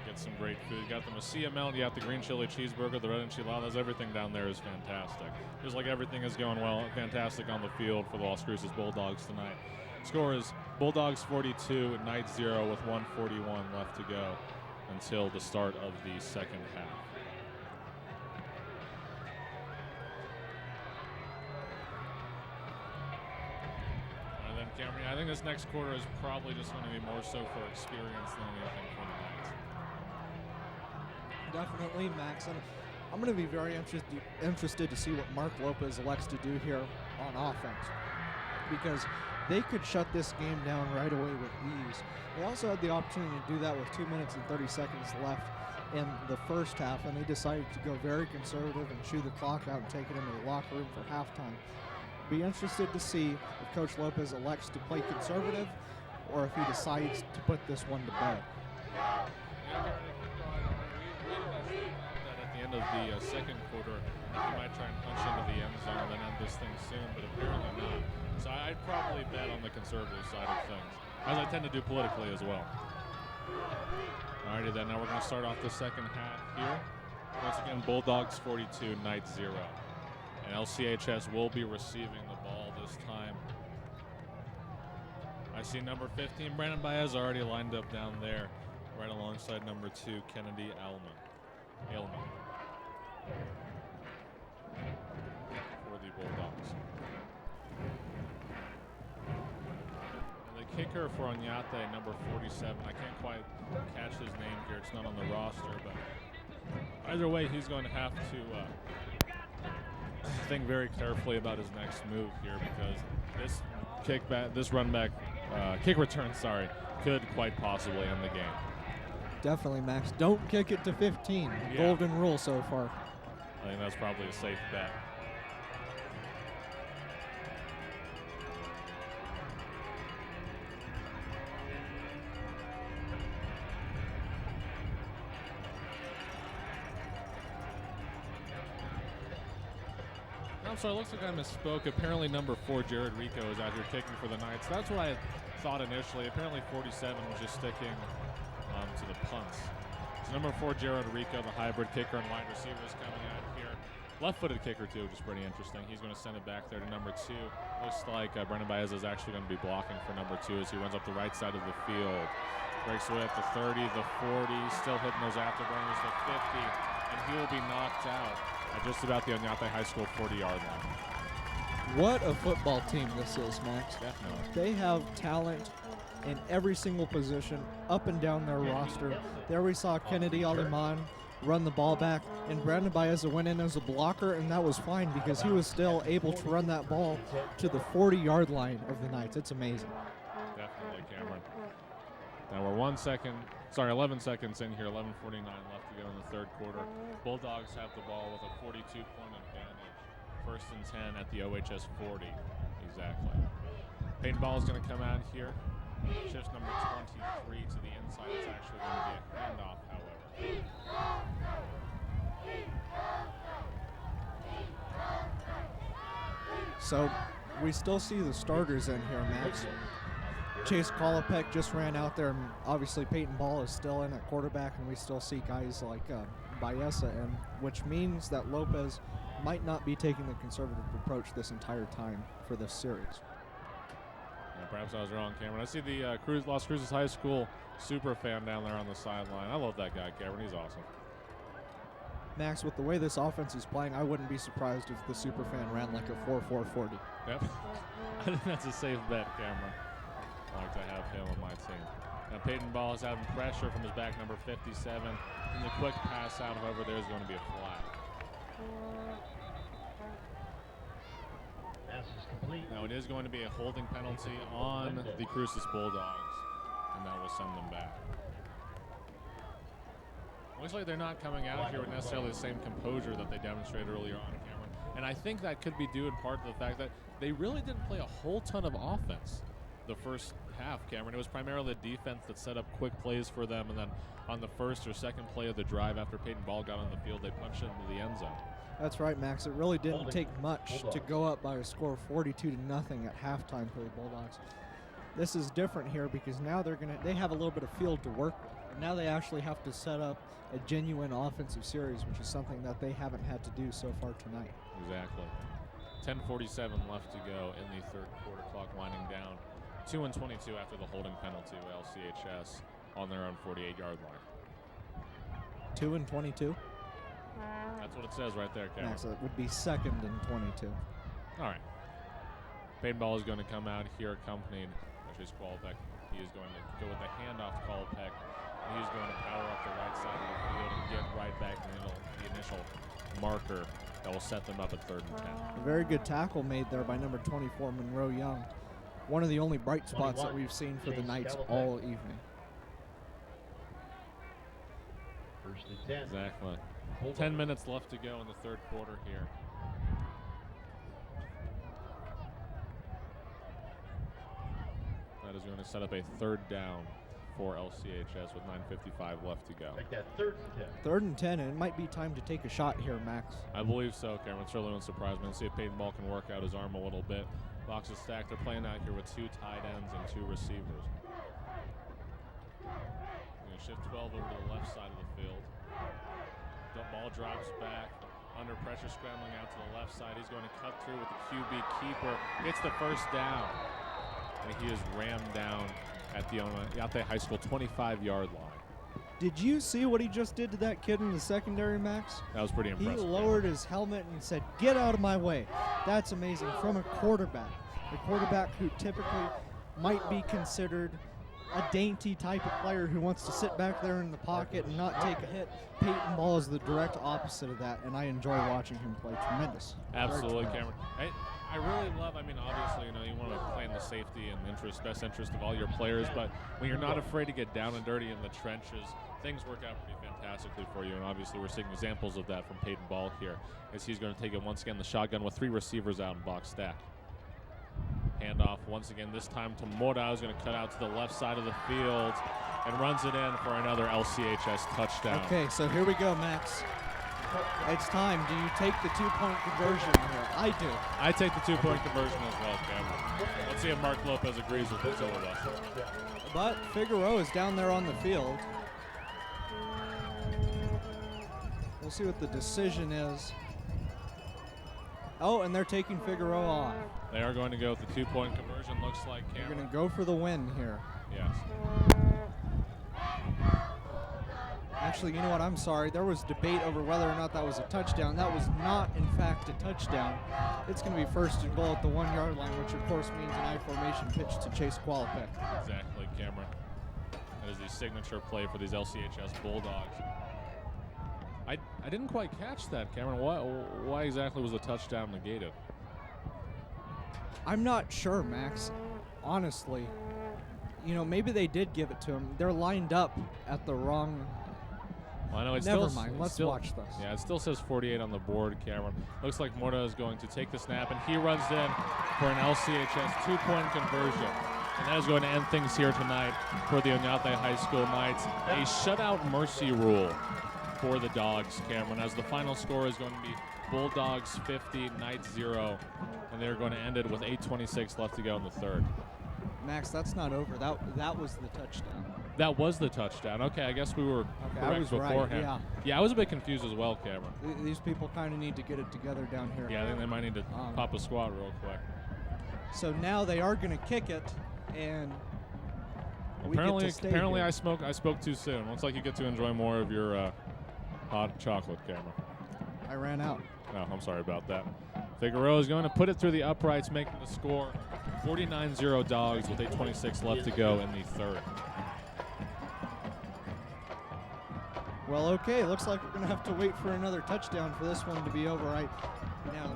Get some great food. You got the Mesilla melt, you got the green chili cheeseburger, the red enchiladas. Everything down there is fantastic. Just like everything is going well, fantastic on the field for the Las Cruces Bulldogs tonight. Score is Bulldogs 42, Knights 0 with 1:41 left to go until the start of the second half. And then Cameron, I think this next quarter is probably just going to be more so for experience than anything for the Knights.
Definitely, Max. And I'm going to be very interested to see what Mark Lopez elects to do here on offense, because they could shut this game down right away with ease. They also had the opportunity to do that with 2 minutes and 30 seconds left in the first half, and they decided to go very conservative and chew the clock out and take it into the locker room for halftime. Be interested to see if Coach Lopez elects to play conservative or if he decides to put this one to bed.
At the end of the second quarter, he might try and punch into the end zone and then end this thing soon, but apparently not. So I'd probably bet on the conservative side of things, as I tend to do politically as well. Alrighty then, now we're going to start off the second half here. Once again, Bulldogs 42, Knights 0. And LCHS will be receiving the ball this time. I see number 15, Brandon Baez, already lined up down there, right alongside number 2, Kennedy Ailman for the Bulldogs. And the kicker for Onate, number 47, I can't quite catch his name here. It's not on the roster, but either way, he's going to have to think very carefully about his next move here, because kick return, could quite possibly end the game.
Definitely, Max. Don't kick it to 15.
Yeah.
Golden rule so far.
I think that's probably a safe bet. I'm sorry, it looks like I misspoke. Apparently number 4, Jared Rico, is out here kicking for the Knights. That's what I thought initially. Apparently 47 was just sticking to the punts. So number 4, Jared Rico, the hybrid kicker and wide receiver, is coming out here. Left-footed kicker, too, which is pretty interesting. He's going to send it back there to number 2. Looks like Brendan Baez is actually going to be blocking for number 2 as he runs up the right side of the field. Breaks away at the 30, the 40, still hitting those afterburners, the 50, and he will be knocked out at just about the Onate High School 40-yard line.
What a football team this is, Max.
Definitely.
They have talent in every single position, up and down their roster. There we saw Kennedy Aliman run the ball back, and Brandon Baeza went in as a blocker, and that was fine because he was still able to run that ball to the 40-yard line of the Knights. It's amazing.
Definitely, Cameron. Now we're 11 seconds in here, 11:49 left to go in the third quarter. Bulldogs have the ball with a 42-point advantage. First and 10 at the OHS 40. Exactly. Peyton ball is going to come out here. Shifts number 23 to the inside. It's actually going to be a handoff, however.
So we still see the starters in here, Max. Chase Kolopek just ran out there, and obviously Peyton Ball is still in at quarterback, and we still see guys like Baeza in, which means that Lopez might not be taking the conservative approach this entire time for this series.
Yeah, perhaps I was wrong, Cameron. I see the Las Cruces High School super fan down there on the sideline. I love that guy, Cameron. He's awesome.
Max, with the way this offense is playing, I wouldn't be surprised if the super fan ran like a 4.40.
Yep. I think that's a safe bet, Cameron. I like to have him on my team. Now Peyton Ball is having pressure from his back number 57. And the quick pass out, however, there's going to be a flag.
Pass is complete.
Now it is going to be a holding penalty on the Cruces Bulldogs, and that will send them back. Looks like they're not coming out here with necessarily the same composure that they demonstrated earlier on, Cameron. And I think that could be due in part to the fact that they really didn't play a whole ton of offense the first half, Cameron. It was primarily the defense that set up quick plays for them, and then on the first or second play of the drive after Peyton Ball got on the field, they punched it into the end zone.
That's right, Max. It really didn't take much to go up by a score of 42-0 at halftime for the Bulldogs. This is different here because now they have a little bit of field to work with. And now they actually have to set up a genuine offensive series, which is something that they haven't had to do so far tonight.
Exactly. 10:47 left to go in the third quarter, clock winding down. 2-22 after the holding penalty with LCHS on their own 48-yard line.
2-22?
That's what it says right there, Cameron.
Max, it would be 2nd and 22.
All right. Peyton Ball is going to come out here accompanied by Chase Kolopek. He is going to go with the handoff to Kolopek. And he's going to power up the right side of the field and get right back in the initial marker that will set them up at 3rd and 10.
A very good tackle made there by number 24, Monroe Young. One of the only bright spots that we've seen for the Knights all evening.
First and 10.
Exactly. 10 minutes left to go in the third quarter here. That is going to set up a 3rd down for LCHS with 9:55 left to go.
Like that 3rd and 10.
3rd and 10, and it might be time to take a shot here, Max.
I believe so, Cameron. Certainly won't surprise me. Let's see if Peyton Ball can work out his arm a little bit. Box is stacked. They're playing out here with 2 tight ends and 2 receivers. Going to shift 12 over to the left side of the field. The ball drops back. Under pressure, scrambling out to the left side. He's going to cut through with the QB keeper. Gets the first down. And he is rammed down at the Onate High School 25-yard line.
Did you see what he just did to that kid in the secondary, Max?
That was pretty impressive.
He lowered his helmet and said, "Get out of my way." That's amazing from a quarterback. A quarterback who typically might be considered a dainty type of player who wants to sit back there in the pocket and not take a hit. Peyton Ball is the direct opposite of that, and I enjoy watching him play. Tremendous.
Absolutely, Cameron. I really love, obviously, you want to play in the safety and best interest of all your players, but when you're not afraid to get down and dirty in the trenches, things work out pretty fantastically for you, and obviously we're seeing examples of that from Peyton Ball here, as he's going to take it once again, the shotgun with 3 receivers out in box stack. Handoff once again, this time to Mora, who's going to cut out to the left side of the field and runs it in for another LCHS touchdown.
Okay, so here we go, Max. It's time. Do you take the 2-point conversion here? I do.
I take the 2-point conversion as well, Cameron. Let's see if Mark Lopez agrees with this over us.
But Figueroa is down there on the field. We'll see what the decision is. Oh, and they're taking Figueroa off.
They are going to go with the 2-point conversion, looks like, Cameron.
They're going to go for the win here.
Yes.
Actually, you know what? I'm sorry. There was debate over whether or not that was a touchdown. That was not, in fact, a touchdown. It's going to be first and goal at the 1-yard line, which, of course, means an I-formation pitch to Chase Qualipec.
Exactly, Cameron. That is the signature play for these LCHS Bulldogs. I didn't quite catch that, Cameron. Why exactly was the touchdown negated?
I'm not sure, Max. Honestly. You know, maybe they did give it to him. They're lined up at the wrong...
Well, I know
Never mind. Let's watch this.
Yeah, it still says 48 on the board, Cameron. Looks like Morta is going to take the snap, and he runs in for an LCHS 2-point conversion. And that is going to end things here tonight for the Onate High School Knights. A shutout mercy rule for the Dogs, Cameron, as the final score is going to be Bulldogs 50, Knights 0, and they're going to end it with 8:26 left to go in the third.
Max, that's not over. That was the touchdown.
That was the touchdown. Okay, I guess we were correct beforehand.
Right,
Yeah, I was a bit confused as well, Cameron.
These people kind of need to get it together down here.
Yeah, I think they might need to pop a squat real quick.
So now they are going to kick it, and
apparently I spoke too soon. Looks like you get to enjoy more of your hot chocolate, Cameron.
I ran out.
Oh, I'm sorry about that. Figueroa is going to put it through the uprights, making the score 49-0 Dogs with 8:26 left to go in the third.
Well, okay, looks like we're going to have to wait for another touchdown for this one to be over right now.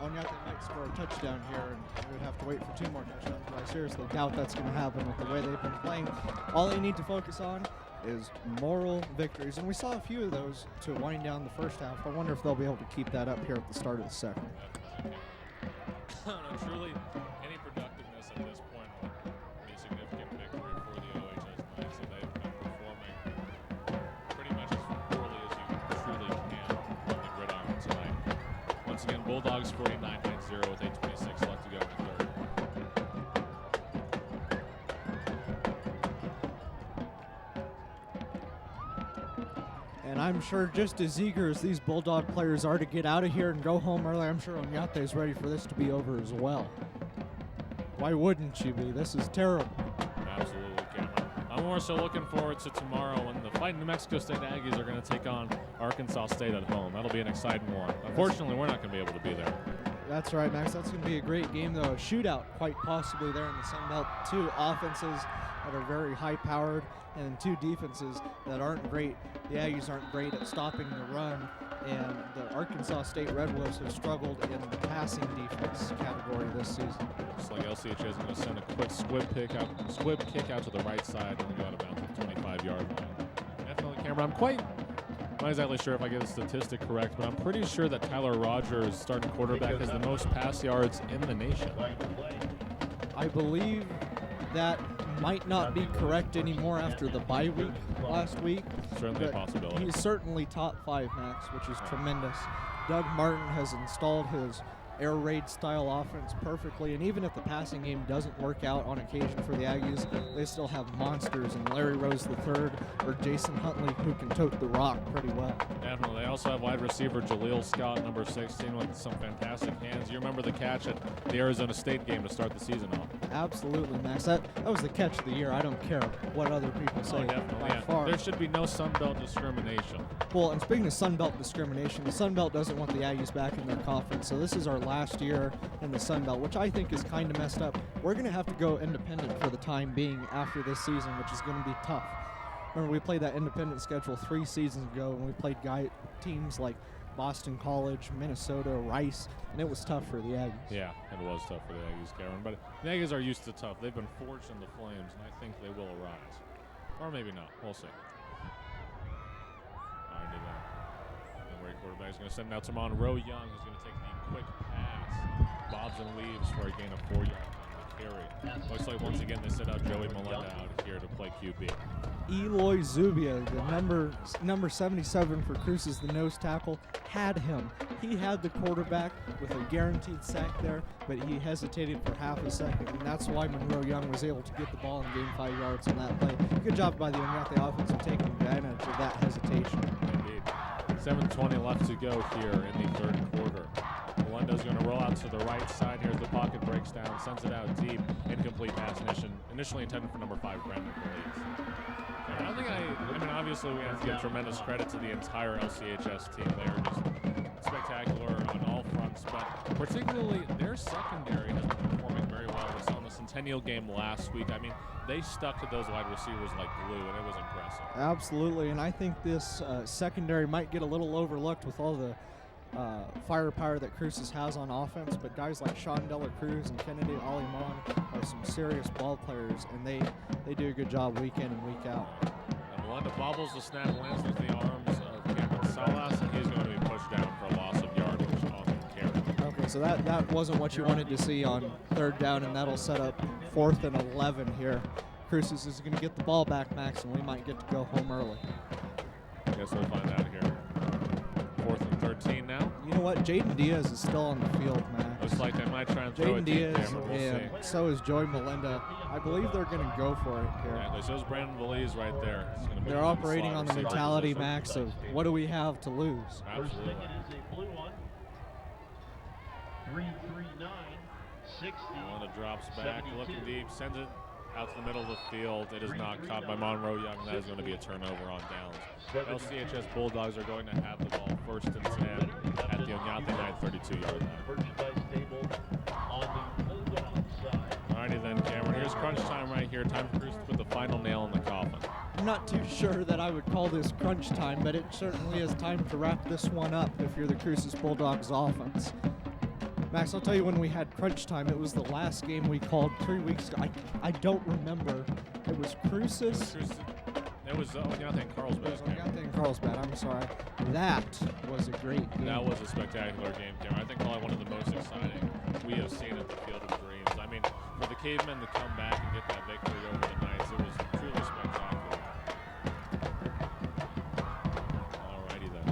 Onate might score a touchdown here, and we would have to wait for 2 more touchdowns, but I seriously doubt that's going to happen with the way they've been playing. All they need to focus on is moral victories, and we saw a few of those to wind down the first half. I wonder if they'll be able to keep that up here at the start of the second.
Truly, any productiveness at this point would be a significant victory for the OHS Knights, and they've been performing pretty much as poorly as you truly can on the gridiron tonight. Once again, Bulldogs 49-0 with 8:26 left to go in the third.
And I'm sure just as eager as these Bulldog players are to get out of here and go home early, I'm sure Onate is ready for this to be over as well. Why wouldn't you be? This is terrible.
Absolutely, Cameron. I'm more so looking forward to tomorrow when the Fighting New Mexico State Aggies are going to take on Arkansas State at home. That'll be an exciting one. Unfortunately, we're not going to be able to be there.
That's right, Max. That's going to be a great game, though. A shootout, quite possibly, there in the Sun Belt. 2 offenses that are very high-powered, and 2 defenses that aren't great. The Aggies aren't great at stopping the run, and the Arkansas State Red Wolves have struggled in the passing defense category this season.
Looks like LCHS is going to send a quick squib kick out to the right side and go out about the 25-yard line. Definitely, Cameron. I'm not exactly sure if I get the statistic correct, but I'm pretty sure that Tyler Rogers, starting quarterback, has the most pass yards in the nation.
I believe that might not be correct anymore after the bye week last week.
Certainly a possibility.
He's certainly top 5, Max, which is tremendous. Doug Martin has installed his air raid style offense perfectly, and even if the passing game doesn't work out on occasion for the Aggies, they still have monsters in Larry Rose III or Jason Huntley who can tote the rock pretty well. Definitely.
They also have wide receiver Jaleel Scott, number 16, with some fantastic hands. You remember the catch at the Arizona State game to start the season off?
Absolutely, Max. That was the catch of the year. I don't care what other people say.
Definitely.
Far.
There should be no Sun Belt discrimination.
Well, and speaking of Sun Belt discrimination, the Sun Belt doesn't want the Aggies back in their conference, so this is our last year in the Sun Belt, which I think is kind of messed up. We're going to have to go independent for the time being after this season, which is going to be tough. Remember, we played that independent schedule 3 seasons ago, and we played teams like Boston College, Minnesota, Rice, and it was tough for the Aggies.
Yeah, it was tough for the Aggies, Karen. But the Aggies are used to tough. They've been forged in the flames, and I think they will arise. Or maybe not. We'll see. Already there. The great quarterback is going to send it out to Monroe Young, who's going to take the quick pass. Bobs and weaves for a gain of 4 yards on the Fury. Looks like once again they sent out Joey Melinda out here to play QB.
Eloy Zubia, the number 77 for Cruces, the nose tackle, had him. He had the quarterback with a guaranteed sack there, but he hesitated for half a second, and that's why Monroe Young was able to get the ball and gain 5 yards on that play. Good job by the Onate offense of taking advantage of that hesitation.
Indeed. 7:20 left to go here in the third quarter. Melinda's going to roll out to the right side here as the pocket breaks down, sends it out deep, incomplete pass initially intended for number 5, Brandon Belize. I mean, obviously we have to give tremendous credit to the entire LCHS team. They are just spectacular on all fronts, but particularly their secondary has been performing very well. We saw in the Centennial game last week. I mean, they stuck to those wide receivers like glue, and it was impressive.
Absolutely, and I think this secondary might get a little overlooked with all the firepower that Cruces has on offense, but guys like Sean Dela Cruz and Kennedy Aliman are some serious ball players, and they do a good job week in and week out.
And Melinda bobbles the snap, lands with the arms of Cameron Salas, and he's going to be pushed down for a loss of yardage off of carry.
Okay, so that wasn't what you wanted to see on third down, and that'll set up 4th and 11 here. Cruces is going to get the ball back, Max, and we might get to go home early.
Guess we'll find out here. 4th and 13 now.
You know what? Jaden Diaz is still on the field, Max.
Looks like they might try and throw
Jaden
it deep,
Diaz,
Cameron. We'll
and
see.
so is Joey Melinda. I believe they're going to go for it here.
Exactly. So is Brandon Belize right there. He's gonna
They're
move to the
operating
slot
on the
receiver
mentality,
position.
Max, of what do we have to lose?
Absolutely.
First ticket is a blue one. 339 60.
Melinda drops back, looking deep, sends it out to the middle of the field. It is not caught by Monroe Young. That is going to be a turnover on downs. LCHS Bulldogs are going to have the ball 1st and 10 at the Onate 932-yard line.
Merchandise table on the Bulldog side.
Alrighty then, Cameron. Here's crunch time right here. Time for Cruces to put the final nail in the coffin.
I'm not too sure that I would call this crunch time, but it certainly is time to wrap this one up if you're the Cruces Bulldogs offense. Max, I'll tell you when we had crunch time. It was the last game we called 3 weeks ago. I don't remember. It was Cruces.
It was Onate and Carlsbad.
Onate and Carlsbad, I'm sorry. That was a great game.
That was a spectacular game, Cameron. I think probably one of the most exciting we have seen at the Field of Dreams. I mean, for the Cavemen to come back and get that victory over the Knights, it was truly spectacular. Alrighty then.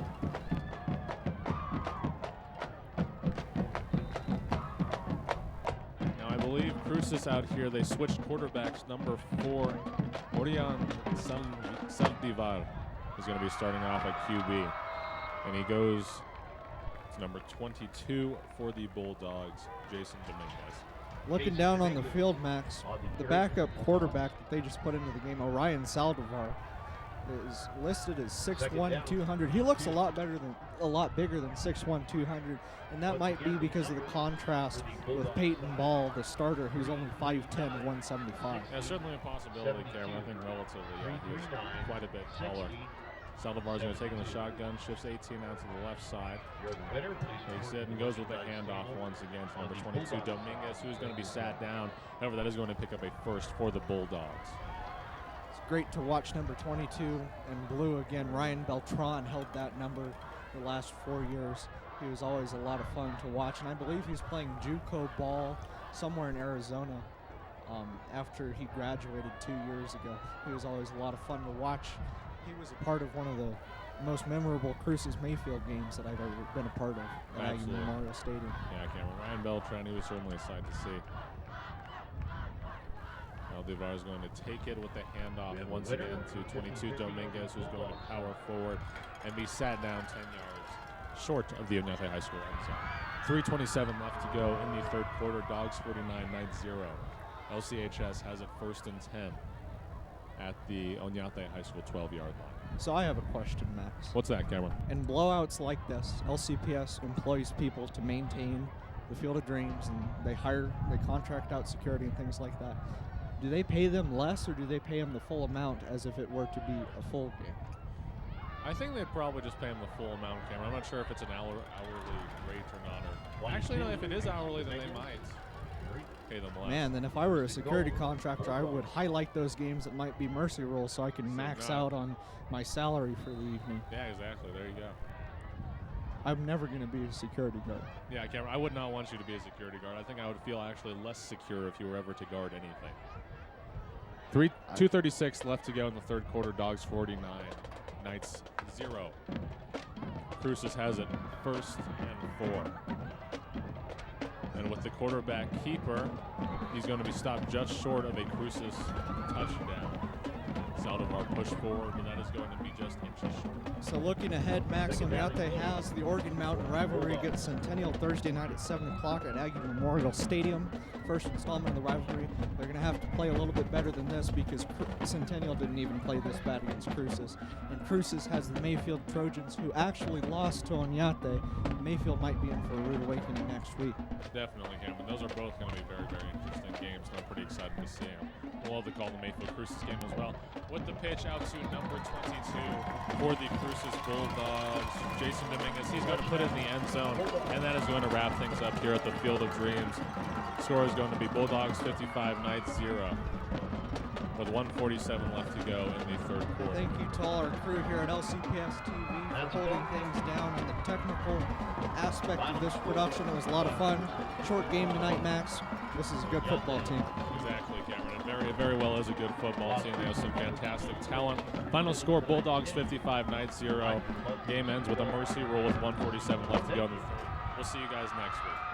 Now I believe Cruces out here, they switched quarterbacks. Number 4, Orion Saldivar is going to be starting off at QB. And he goes to number 22 for the Bulldogs, Jason Dominguez.
Looking down on the field, Max, the backup quarterback that they just put into the game, Orion Saldivar, is listed as 6'1", 200. He looks a lot bigger than 6'1", 200, and that might be because of the contrast with Peyton Ball, the starter, who's only 5'10", 175.
Yeah, certainly a possibility, Cameron. I think relatively, he's quite a bit taller. Saldivar's going to take in the shotgun, shifts 18 out to the left side. Takes it and goes with the handoff once again to number 22, Dominguez, who's going to be sat down. However, that is going to pick up a first for the Bulldogs.
It's great to watch number 22 in blue again. Ryan Beltran held that number the last 4 years. He was always a lot of fun to watch, and I believe he's playing JUCO ball somewhere in Arizona after he graduated 2 years ago. He was always a lot of fun to watch. He was a part of one of the most memorable Cruces Mayfield games that I've ever been a part of at Aggie Memorial Stadium.
Yeah, Cameron. Ryan Beltran, he was certainly a sight to see. Aldivar is going to take it with the handoff once again to 22 Dominguez, who's going to power forward and be sat down 10 yards short of the Onate High School end zone. 3:27 left to go in the third quarter. Dogs 49-9-0. LCHS has it 1st and 10 at the Onate High School 12-yard line.
So I have a question, Max.
What's that, Cameron?
In blowouts like this, LCPS employs people to maintain the Field of Dreams, and they contract out security and things like that. Do they pay them less, or do they pay them the full amount as if it were to be a full game?
I think they'd probably just pay them the full amount, Cameron. I'm not sure if it's an hourly rate or not. Or actually, no, if it is hourly, then they might pay them less.
Man, then if I were a security contractor, I would highlight those games that might be mercy rules so I can max out on my salary for the evening.
Yeah, exactly. There you go.
I'm never going to be a security guard.
Yeah, Cameron, I would not want you to be a security guard. I think I would feel actually less secure if you were ever to guard anything. 2:36 left to go in the third quarter. Dogs 49, Knights 0. Cruces has it, 1st and 4. And with the quarterback keeper, he's going to be stopped just short of a Cruces touchdown. It's out of our push forward, but that is going to be just inches short.
So looking ahead, Max, Onate has the Organ Mountain rivalry against Centennial Thursday night at 7 o'clock at Aggie Memorial Stadium. First installment of the rivalry. They're going to have to play a little bit better than this because Centennial didn't even play this bad against Cruces. And Cruces has the Mayfield Trojans, who actually lost to Onate. Mayfield might be in for a rude awakening next week.
Definitely, Cameron. Those are both going to be very, very interesting games, and I'm pretty excited to see them. We'll love to call the Mayfield Cruces game as well. With the pitch out to number 22 for the Cruces Bulldogs, Jason Dominguez. He's going to put it in the end zone, and that is going to wrap things up here at the Field of Dreams. Score is going to be Bulldogs 55, Knights 0, with 1:47 left to go in the third quarter.
Thank you to all our crew here at LCPS TV for holding things down on the technical aspect of this production. It was a lot of fun. Short game tonight, Max. This is a good football team.
Exactly, Cameron. And very, very well is a good football team. They have some fantastic talent. Final score, Bulldogs 55, Knights 0. Game ends with a mercy rule with 1:47 left to go in the third. We'll see you guys next week.